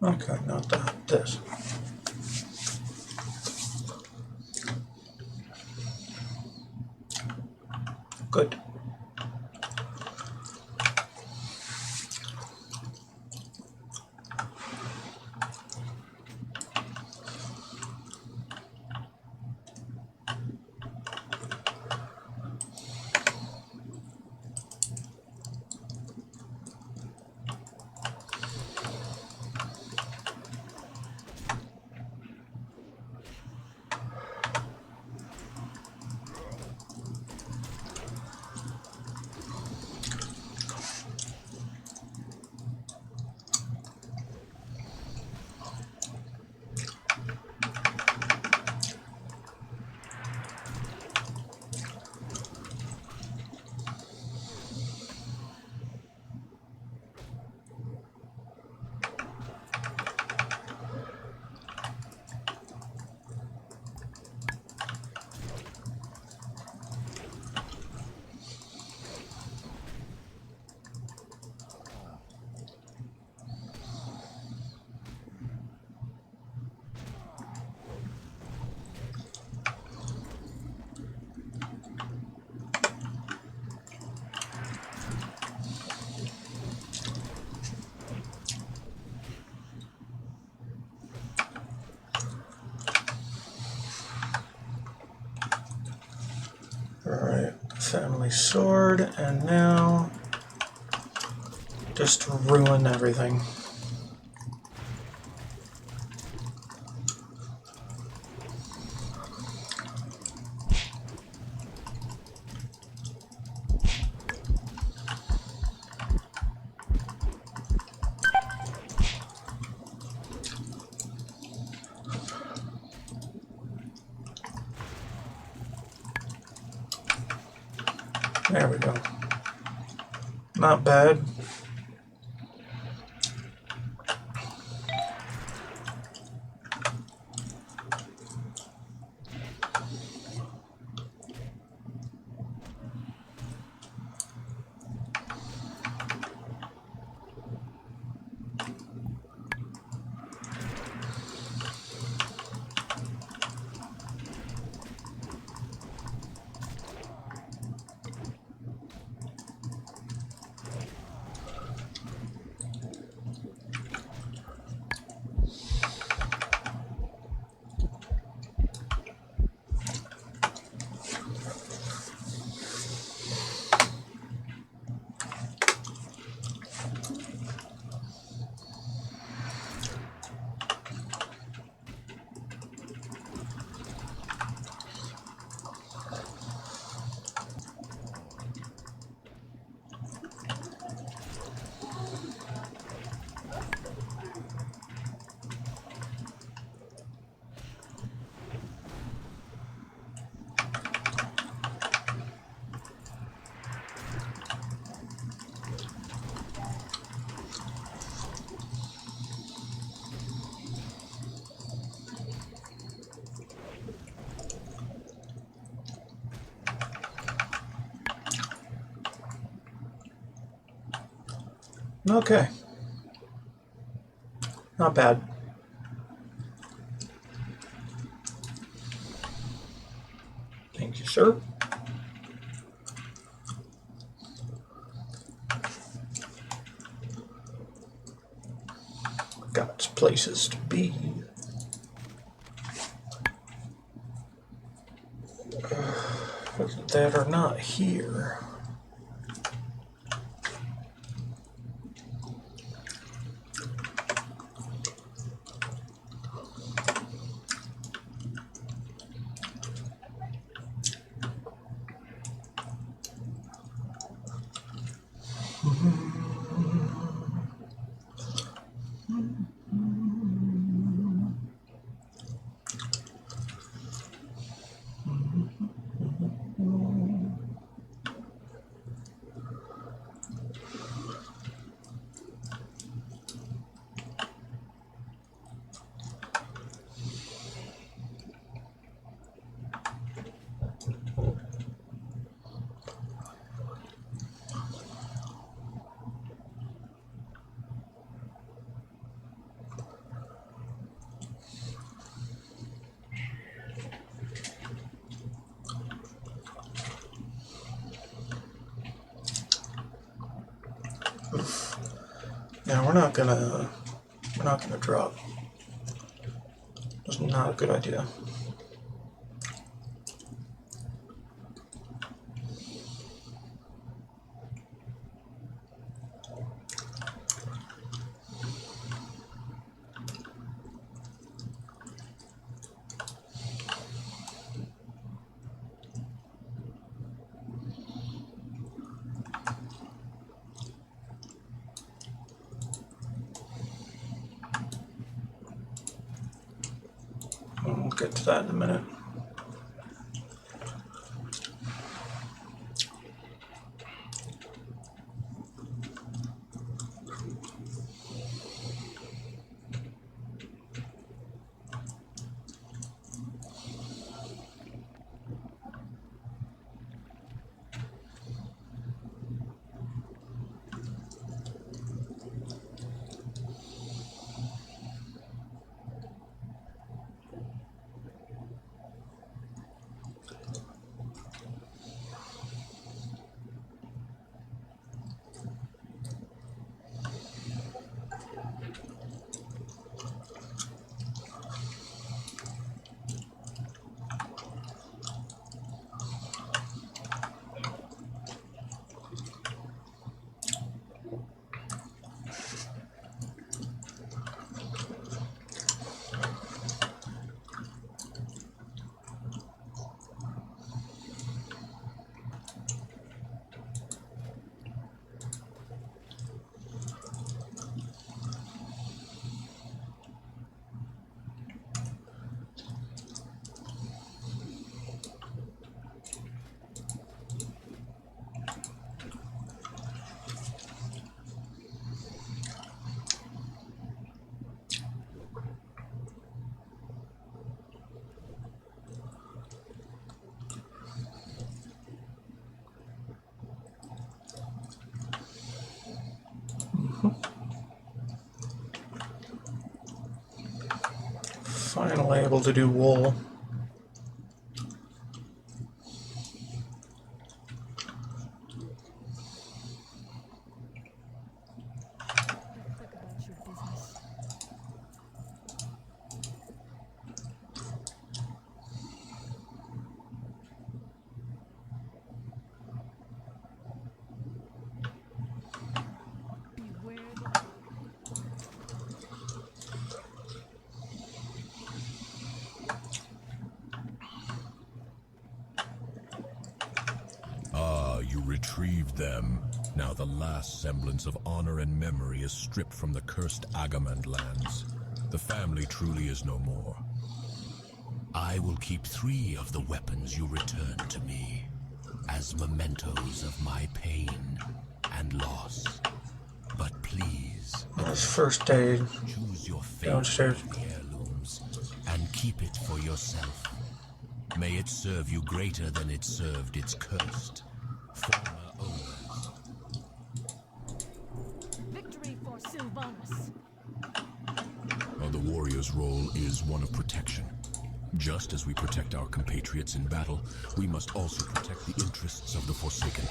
Okay, not that. This. Good. Alright, family sword, and now just ruin everything. There we go. Not bad. Okay. Not bad. Thank you, sir. Got places to be. That are not here. Yeah, we're not gonna drop. That's not a good idea. We'll get to that in a minute. Finally able to do wool. Be quick about your business. Beware the Ah, you retrieved them. Now the last semblance of honor and memory is stripped from the cursed Agamand lands. The family truly is no more. I will keep 3 of the weapons you return to me as mementos of my pain and loss. But please, That's first aid. choose your fate Downstairs. of the heirlooms and keep it for yourself. May it serve you greater than it served its cursed former owners. victory for Sylvanas. Well, the warrior's role is one of protection. Just as we protect our compatriots in battle, we must also protect the interests of the Forsaken.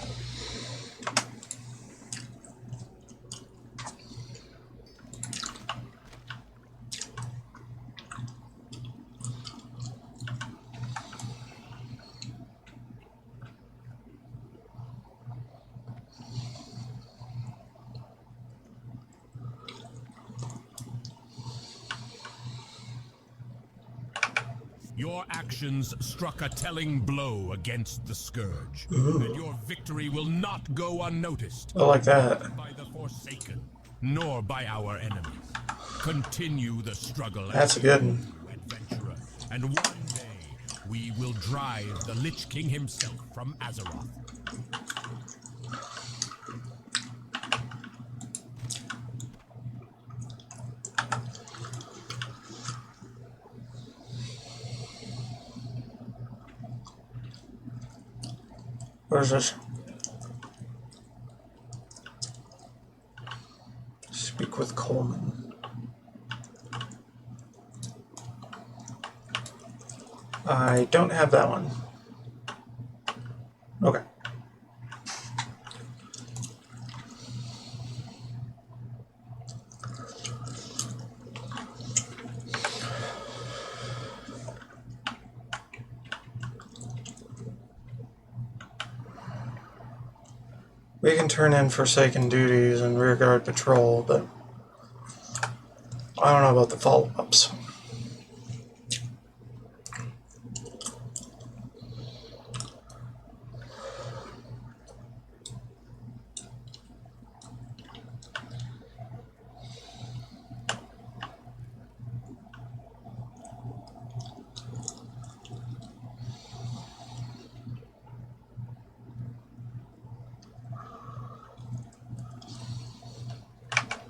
Your actions struck a telling blow against the Scourge, and your victory will not go unnoticed. I like that. Not by the Forsaken, nor by our enemies. Continue the struggle That's as a good one. true adventurer, and one day we will drive the Lich King himself from Azeroth. Where's this? Speak with Coleman. I don't have that one. Okay. We can turn in Forsaken duties and rearguard patrol, but I don't know about the follow-ups.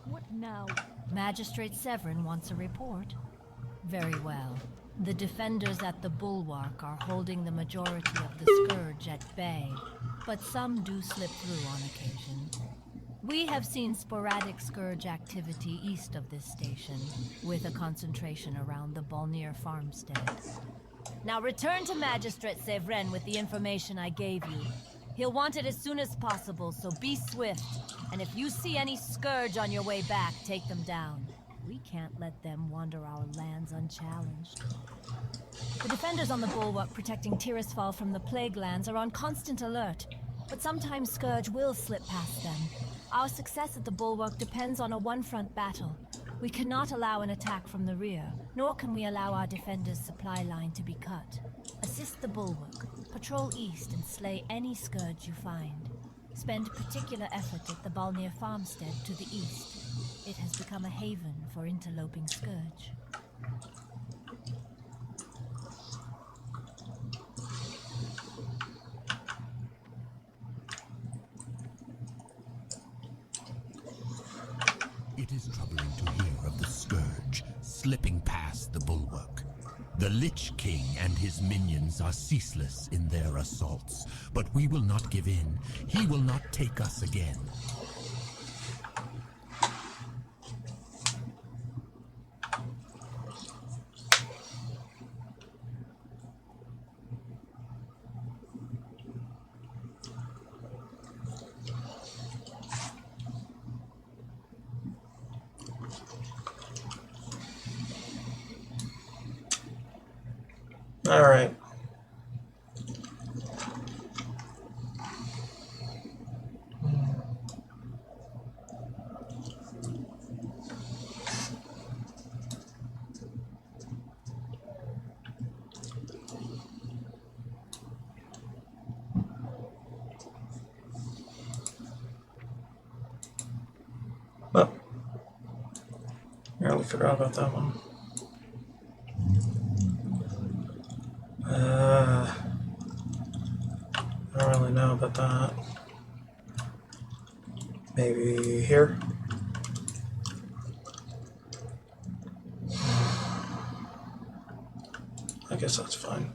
What now? Magistrate Severin wants a report. Very well. The defenders at the Bulwark are holding the majority of the Scourge at bay, but some do slip through on occasion. We have seen sporadic Scourge activity east of this station, with a concentration around the Balnir farmstead. Now return to Magistrate Severin with the information I gave you. He'll want it as soon as possible, so be swift. And if you see any Scourge on your way back, take them down. We can't let them wander our lands unchallenged. The defenders on the Bulwark protecting Tirisfal from the Plague Lands are on constant alert, but sometimes Scourge will slip past them. Our success at the Bulwark depends on a one-front battle. We cannot allow an attack from the rear, nor can we allow our defenders' supply line to be cut. Assist the Bulwark, patrol east and slay any Scourge you find. Spend particular effort at the Balnir farmstead to the east. It has become a haven for interloping Scourge. It is troubling to hear of the Scourge slipping past the Bulwark. The Lich King and his minions are ceaseless in their assaults, but we will not give in. He will not take us again. All right. Oh, nearly forgot about that one. I don't really know about that. Maybe here? I guess that's fine.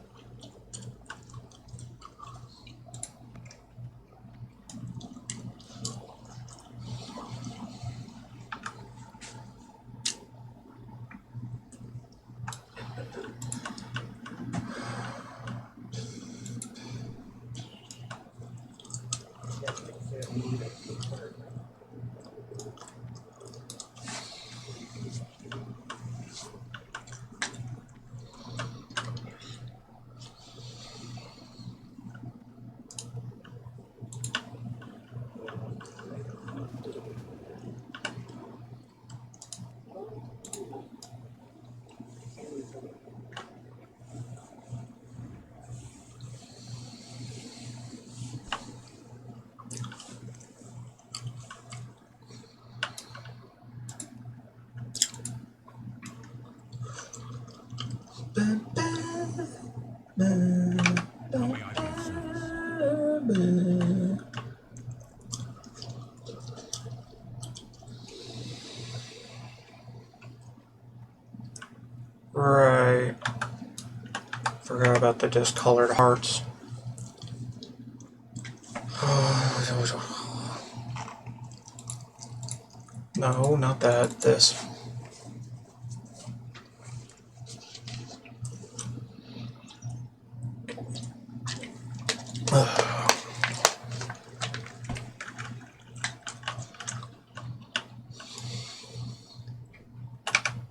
How may I be of service? Right. Forgot about the discolored hearts. No, not that. This.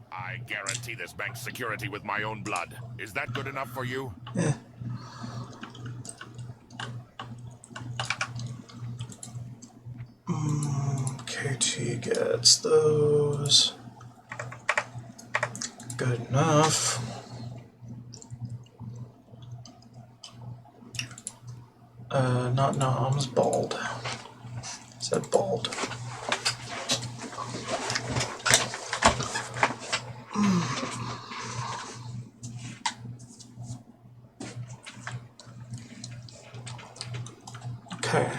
I guarantee this bank's security with my own blood. Is that good enough for you? gets those. Good enough. Not noms, bald. Said bald. Okay.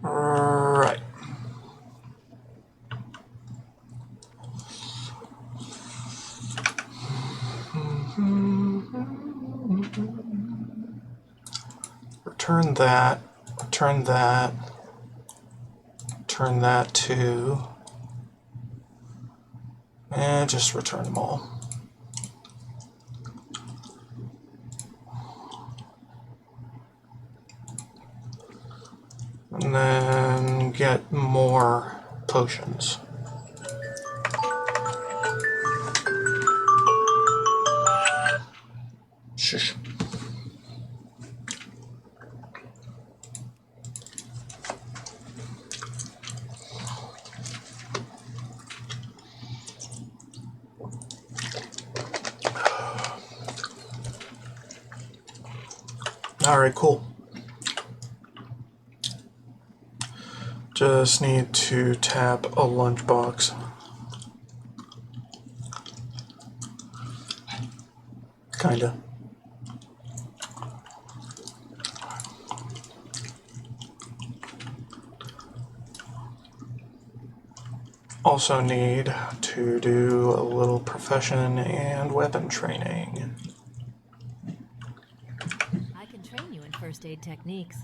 Right. Return that. Return that. Return that to. And just return them all. And then get more potions. Shush. Alright, cool. Just need to tap a lunchbox. Kinda. Also need to do a little profession and weapon training. I can train you in first aid techniques.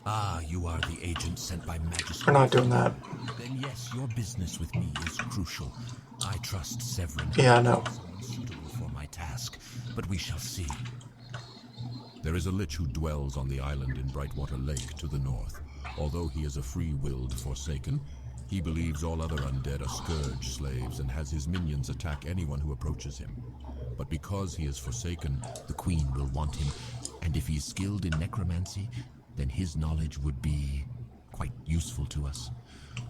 Ah, you are the agent sent by Majesty. We're not doing that. Then yes, your business with me is crucial. I trust Severin. Yeah, I know. Someone suitable for my task, but we shall see. There is a lich who dwells on the island in Brightwater Lake to the north. Although he is a free-willed Forsaken, he believes all other undead are scourge slaves and has his minions attack anyone who approaches him. But because he is Forsaken, the Queen will want him, and if he is skilled in necromancy, then his knowledge would be quite useful to us.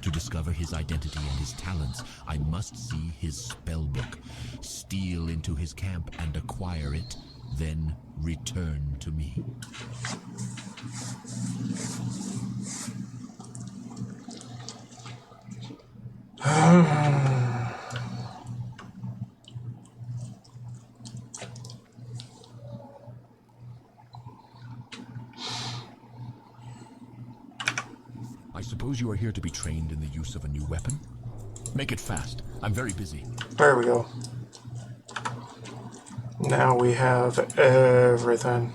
To discover his identity and his talents, I must see his spellbook, steal into his camp and acquire it, then return to me. I suppose you are here to be trained in the use of a new weapon? Make it fast. I'm very busy. There we go. Now we have everything.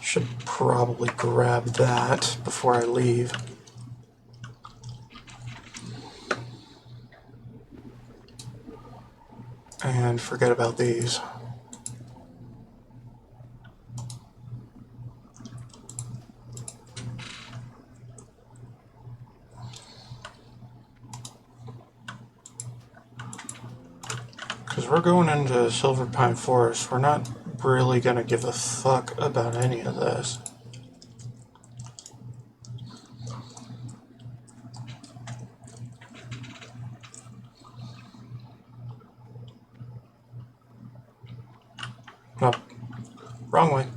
Should probably grab that before I leave. And forget about these. Because we're going into Silver Pine Forest, we're not really going to give a fuck about any of this. Oh, wrong way.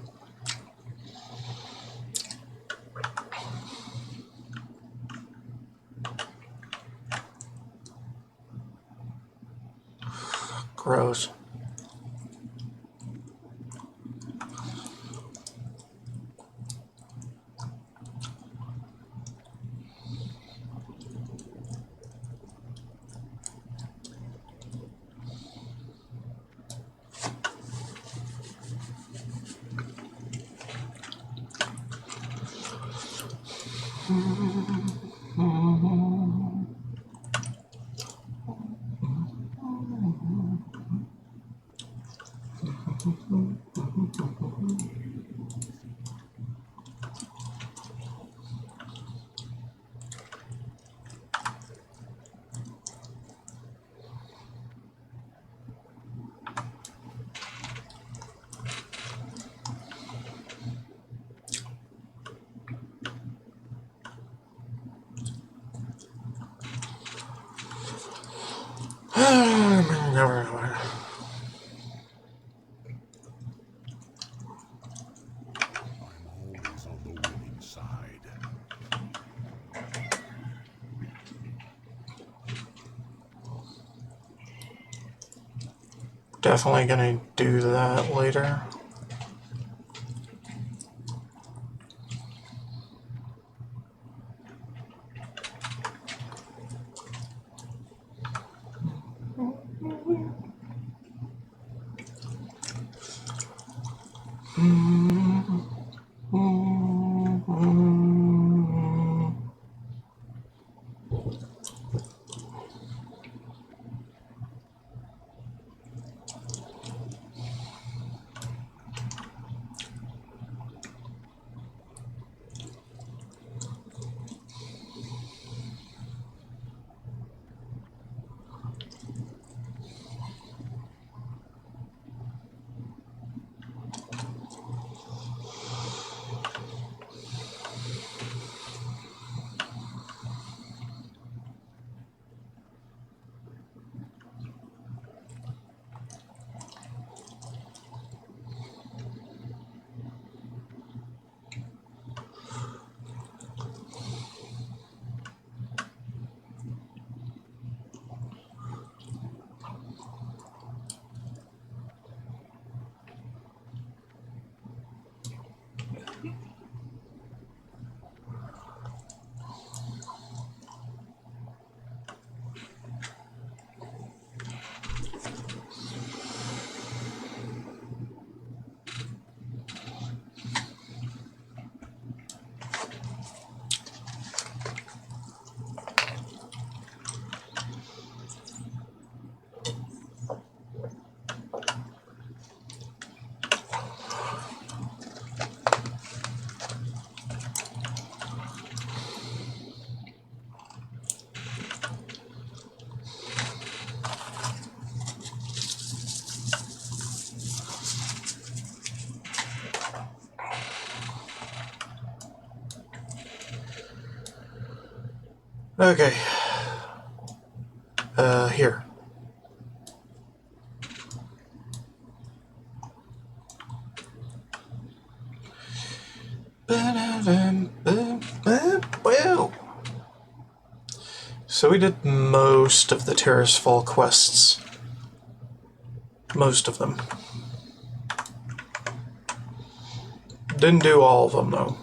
Gross. I'm always on the winning side. Definitely gonna do that later. Okay. Here. Well. So we did most of the Terrace Fall quests. Most of them. Didn't do all of them, though.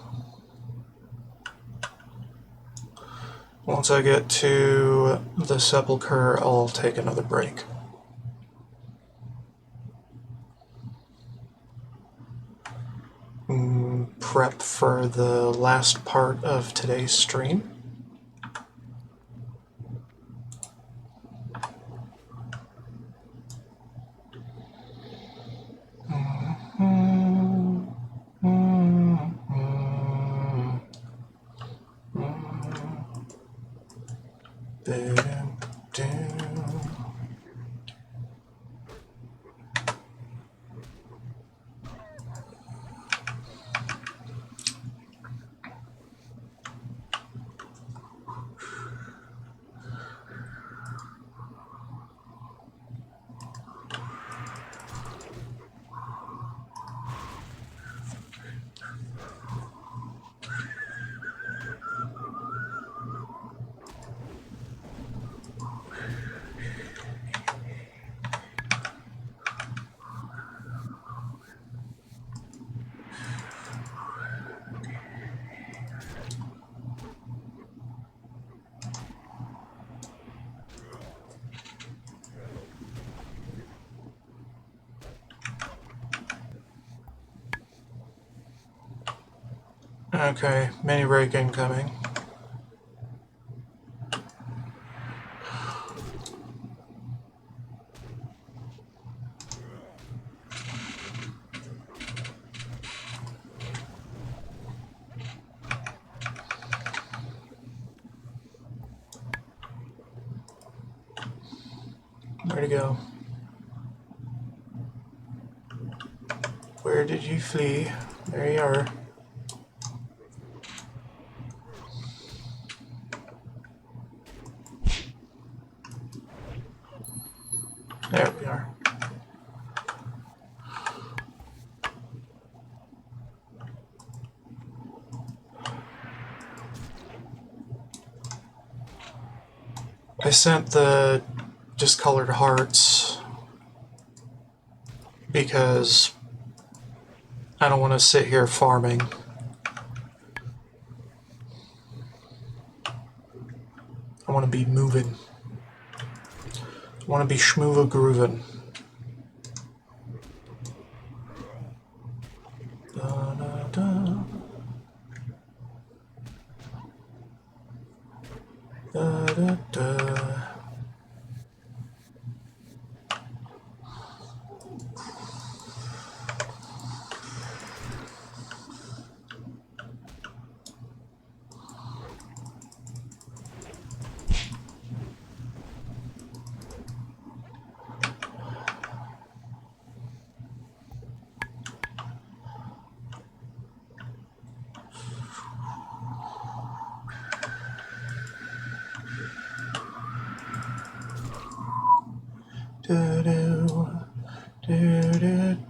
Once I get to the Sepulchre, I'll take another break. Prep for the last part of today's stream. Okay, mini break incoming. Where'd he go? Where did you flee? There you are. There we are. I sent the discolored hearts because I don't want to sit here farming. I want to be moving. I want to be schmoova grooving. Da, da, da. Da, da, da. Do do do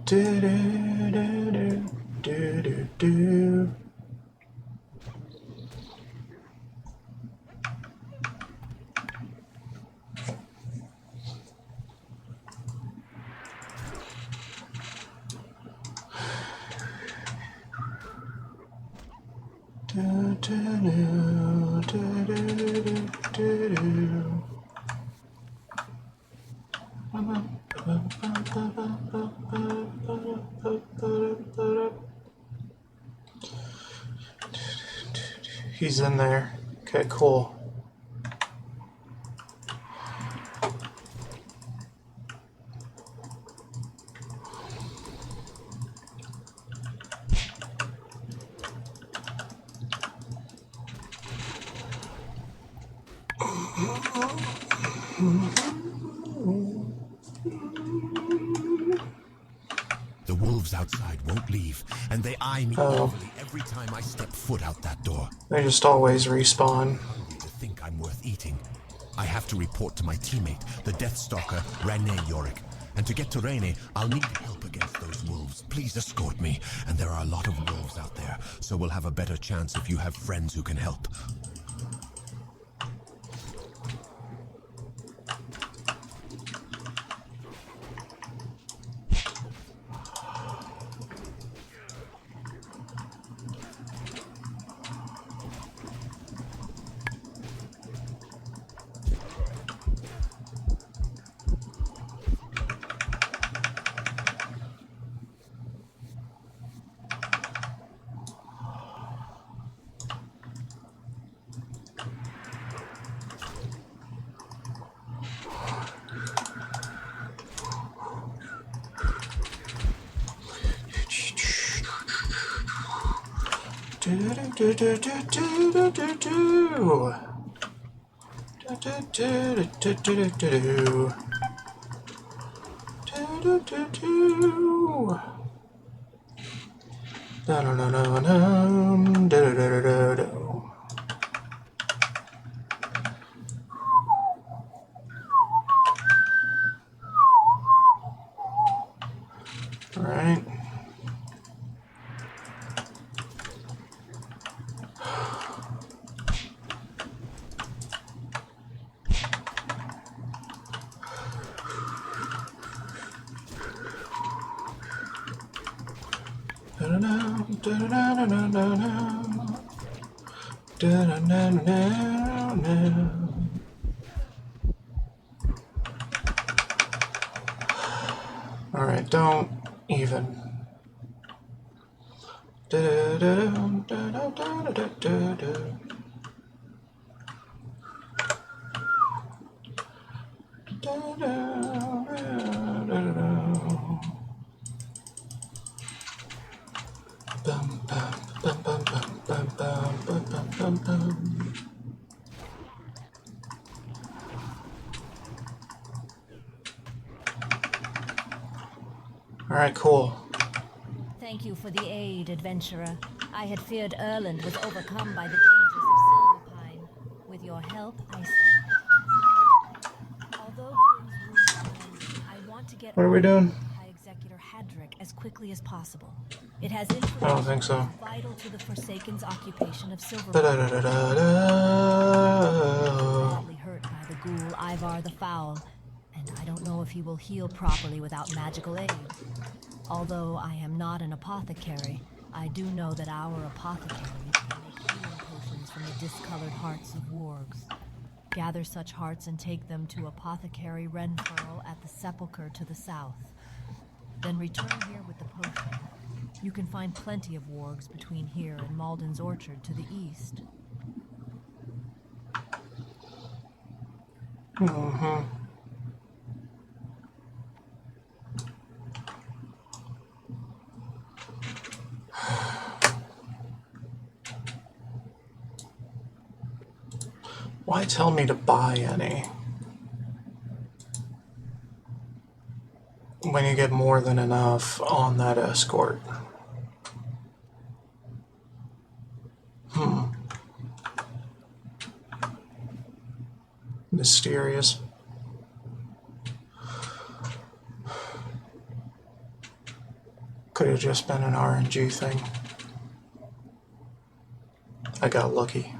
do do do do do. Do do do do do do. He's in there. Okay, cool. The wolves outside won't leave, and they eye me evilly every time I step foot out that door. They just always respawn. Hungry to think I'm worth eating. I have to report to my teammate, the Deathstalker, Rene Yorick. And to get to Rene, I'll need help against those wolves. Please escort me. And there are a lot of wolves out there, so we'll have a better chance if you have friends who can help. Do do do do do do do do. Do do do do do do do. Do do do do. Da da da da da da da da da. All right. Alright, don't even. Alright, cool. Thank you for the aid, adventurer. I had feared Erland was overcome by the dangers of Silverpine. With your help, I saved. Although Quinn's wounds are mending, I want to get What are we doing? High Executor Hadrick as quickly as possible. It has I don't think so. information vital to the Forsaken's occupation of Silverpine. Badly hurt by the ghoul Ivar the Foul, and I don't know if he will heal properly without magical aid. Although I am not an apothecary, I do know that our apothecaries can make healing potions from the discolored hearts of wargs. Gather such hearts and take them to Apothecary Renfurl at the sepulchre to the south. Then return here with the potion. You can find plenty of wargs between here and Malden's Orchard to the east. Why tell me to buy any when you get more than enough on that escort? Mysterious. Could have just been an RNG thing. I got lucky.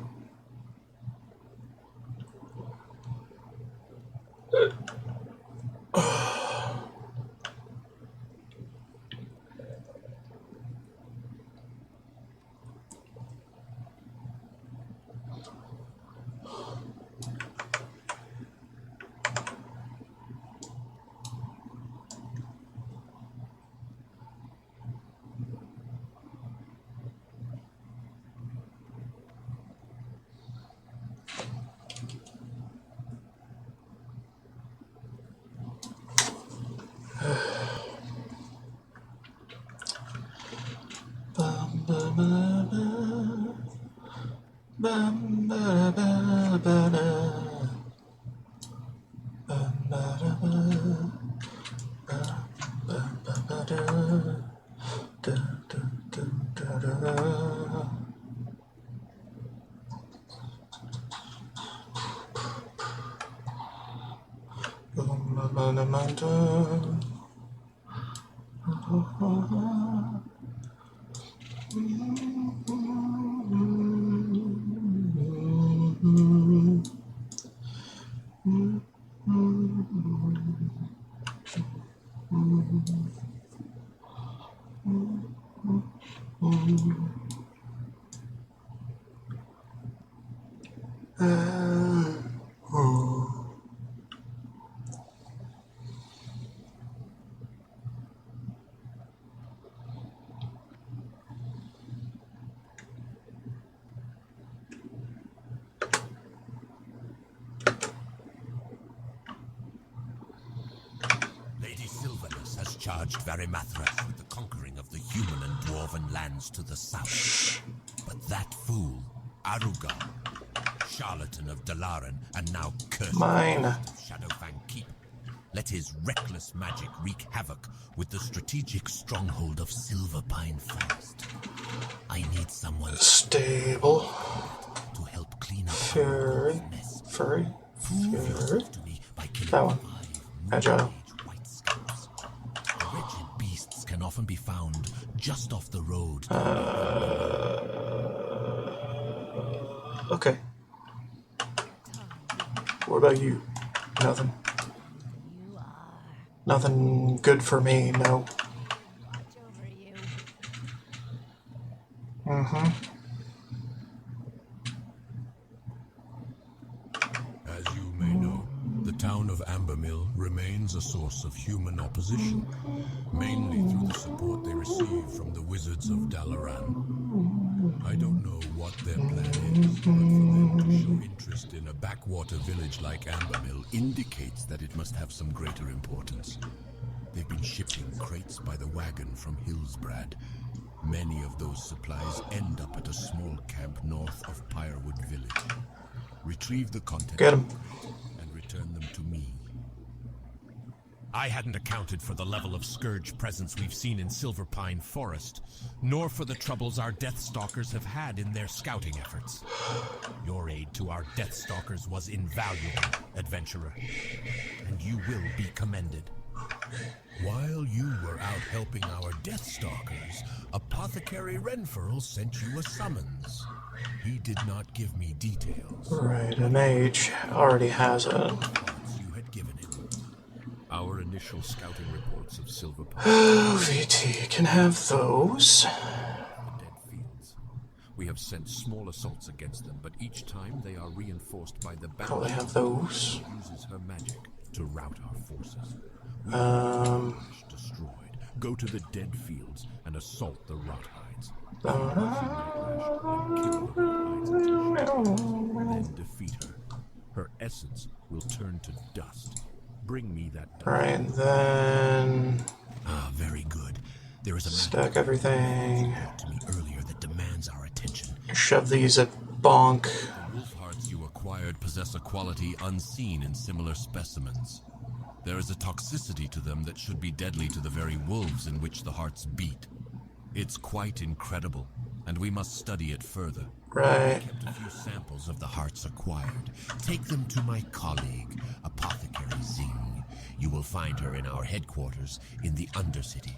Charged Varimathras with the conquering of the human and dwarven lands to the south. But that fool, Arugar, charlatan of Dalaran and now cursed Mine. of Shadowfang Keep, let his reckless magic wreak havoc with the strategic stronghold of Silverpine Forest. I need someone Stable. to help clean up Fury. the mess. Furry. Prove Fury. yourself to me by killing That one. 5 Agile. middle-aged white scouts. The wretched beasts can often be found just off the road. Okay. What about you? Nothing. You are. Nothing good for me, no. Watch over you. Mm-hmm. As you may know, the town of Ambermill remains a source of human opposition, mainly through the support they receive from the wizards deserts of Dalaran. I don't know what their plan is, but for them to show interest in a backwater village like Ambermill indicates that it must have some greater importance. They've been shipping crates by the wagon from Hillsbrad. Many of those supplies end up at a small camp north of Pyrewood Village. Retrieve the contents Get 'em. and return them to me. I hadn't accounted for the level of Scourge presence we've seen in Silverpine Forest, nor for the troubles our Deathstalkers have had in their scouting efforts. Your aid to our Deathstalkers was invaluable, adventurer, and you will be commended. While you were out helping our Deathstalkers, Apothecary Renfurl sent you a summons. He did not give me details. Right, a mage already has it. You had given him. Our initial scouting reports of Silverpine. VT can have those. The dead fields. We have sent small assaults against them, but each time they are reinforced by the battle. Probably have those. Uses her magic to rout our forces. Destroyed. Go to the dead fields and assault the rot hides. Then defeat her. Her essence will turn to dust. Bring me that. Right, then Ah, very good. There is a stack everything. to me earlier that demands our attention. Shove these at bonk. The wolf hearts you acquired possess a quality unseen in similar specimens. There is a toxicity to them that should be deadly to the very wolves in which the hearts beat. It's quite incredible, and we must study it further. Right. I kept a few samples of the hearts acquired. Take them to my colleague, Apothecary Zing. You will find her in our headquarters in the Undercity.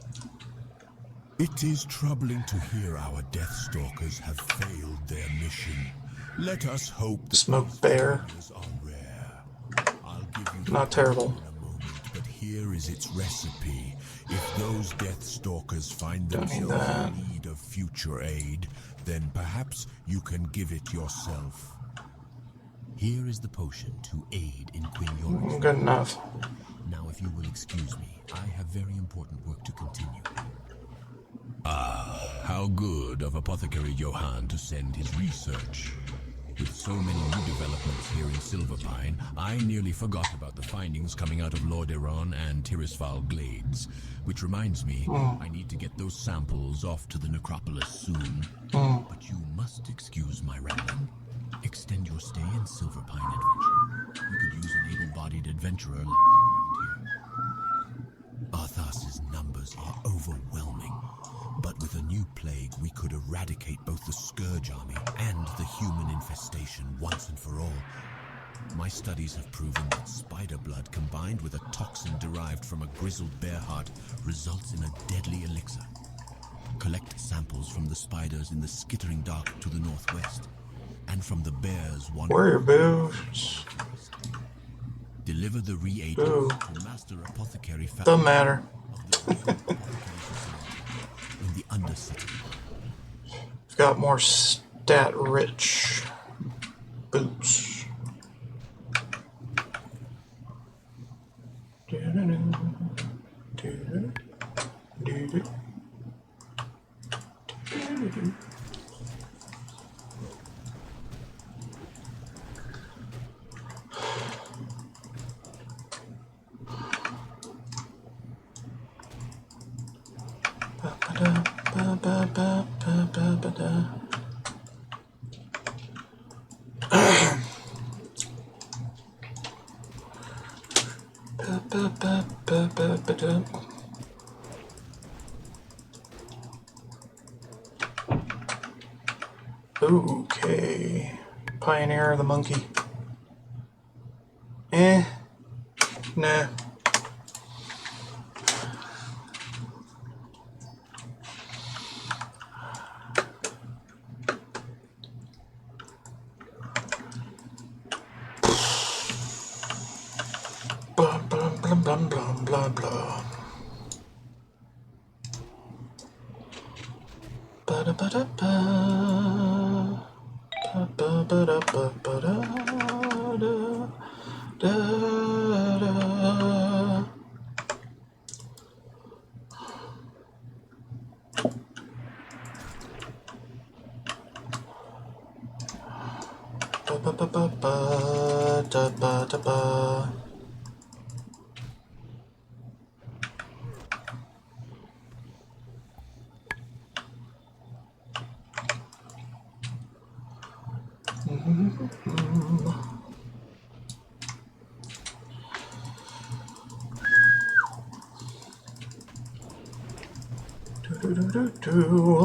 It is troubling to hear our Deathstalkers have failed their mission. Let us hope that Smoke bear. these are rare. I'll give you Not terrible. in a moment, but here is its recipe. If those Deathstalkers find Don't need themselves that. in need of future aid, then perhaps you can give it yourself. Here is the potion to aid in Queen Yora's. Good enough. Now, if you will excuse me, I have very important work to continue. Ah, how good of Apothecary Johann to send his research. With so many new developments here in Silverpine, I nearly forgot about the findings coming out of Lordaeron and Tirisfal Glades. Which reminds me, I need to get those samples off to the necropolis soon. But you must excuse my rambling. Extend your stay in Silverpine, adventurer. We could use an able-bodied adventurer like you around here. Arthas's numbers are overwhelming. But with a new plague, we could eradicate both the Scourge army and the human infestation once and for all. My studies have proven that spider blood combined with a toxin derived from a grizzled bear heart results in a deadly elixir. Collect samples from the spiders in the skittering dark to the northwest, and from the bears Where are your boots? Deliver the reagent Boo. to Master Apothecary Doesn't matter. of the Royal Apothecary Society in the Undercity. I've got more stat-rich boots. Okay. Pioneer the monkey. Nah. Blah blah blah blah blah blah blah. Ba da ba da ba. Ba ba ba da ba ba da da da. ba ba ba ba da ba da ba. Do do do do.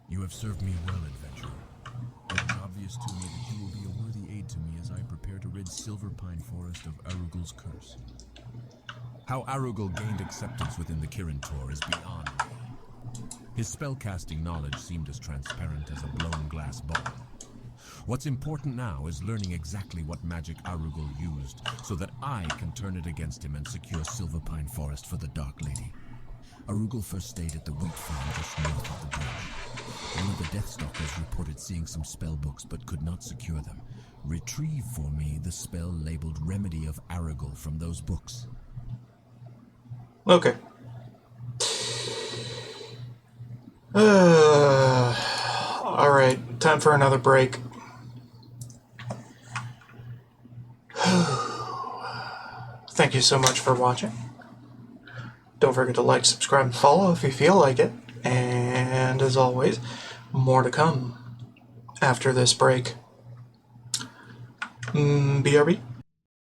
You have served me well, adventurer. It is obvious to me that you will be a worthy aid to me as I prepare to rid Silverpine Forest of Arugul's curse. How Arugul gained acceptance within the Kirin Tor is beyond me. His spellcasting knowledge seemed as transparent as a blown glass ball. What's important now is learning exactly what magic Arugul used so that I can turn it against him and secure Silverpine Forest for the Dark Lady. Arugul first stayed at the wheat farm just north of the bridge. One of the Deathstalkers reported seeing some spell books but could not secure them. Retrieve for me the spell labeled Remedy of Arugul from those books. Okay. Alright, time for another break. Thank you so much for watching. Don't forget to like, subscribe, and follow if you feel like it. And as always, more to come after this break. BRB.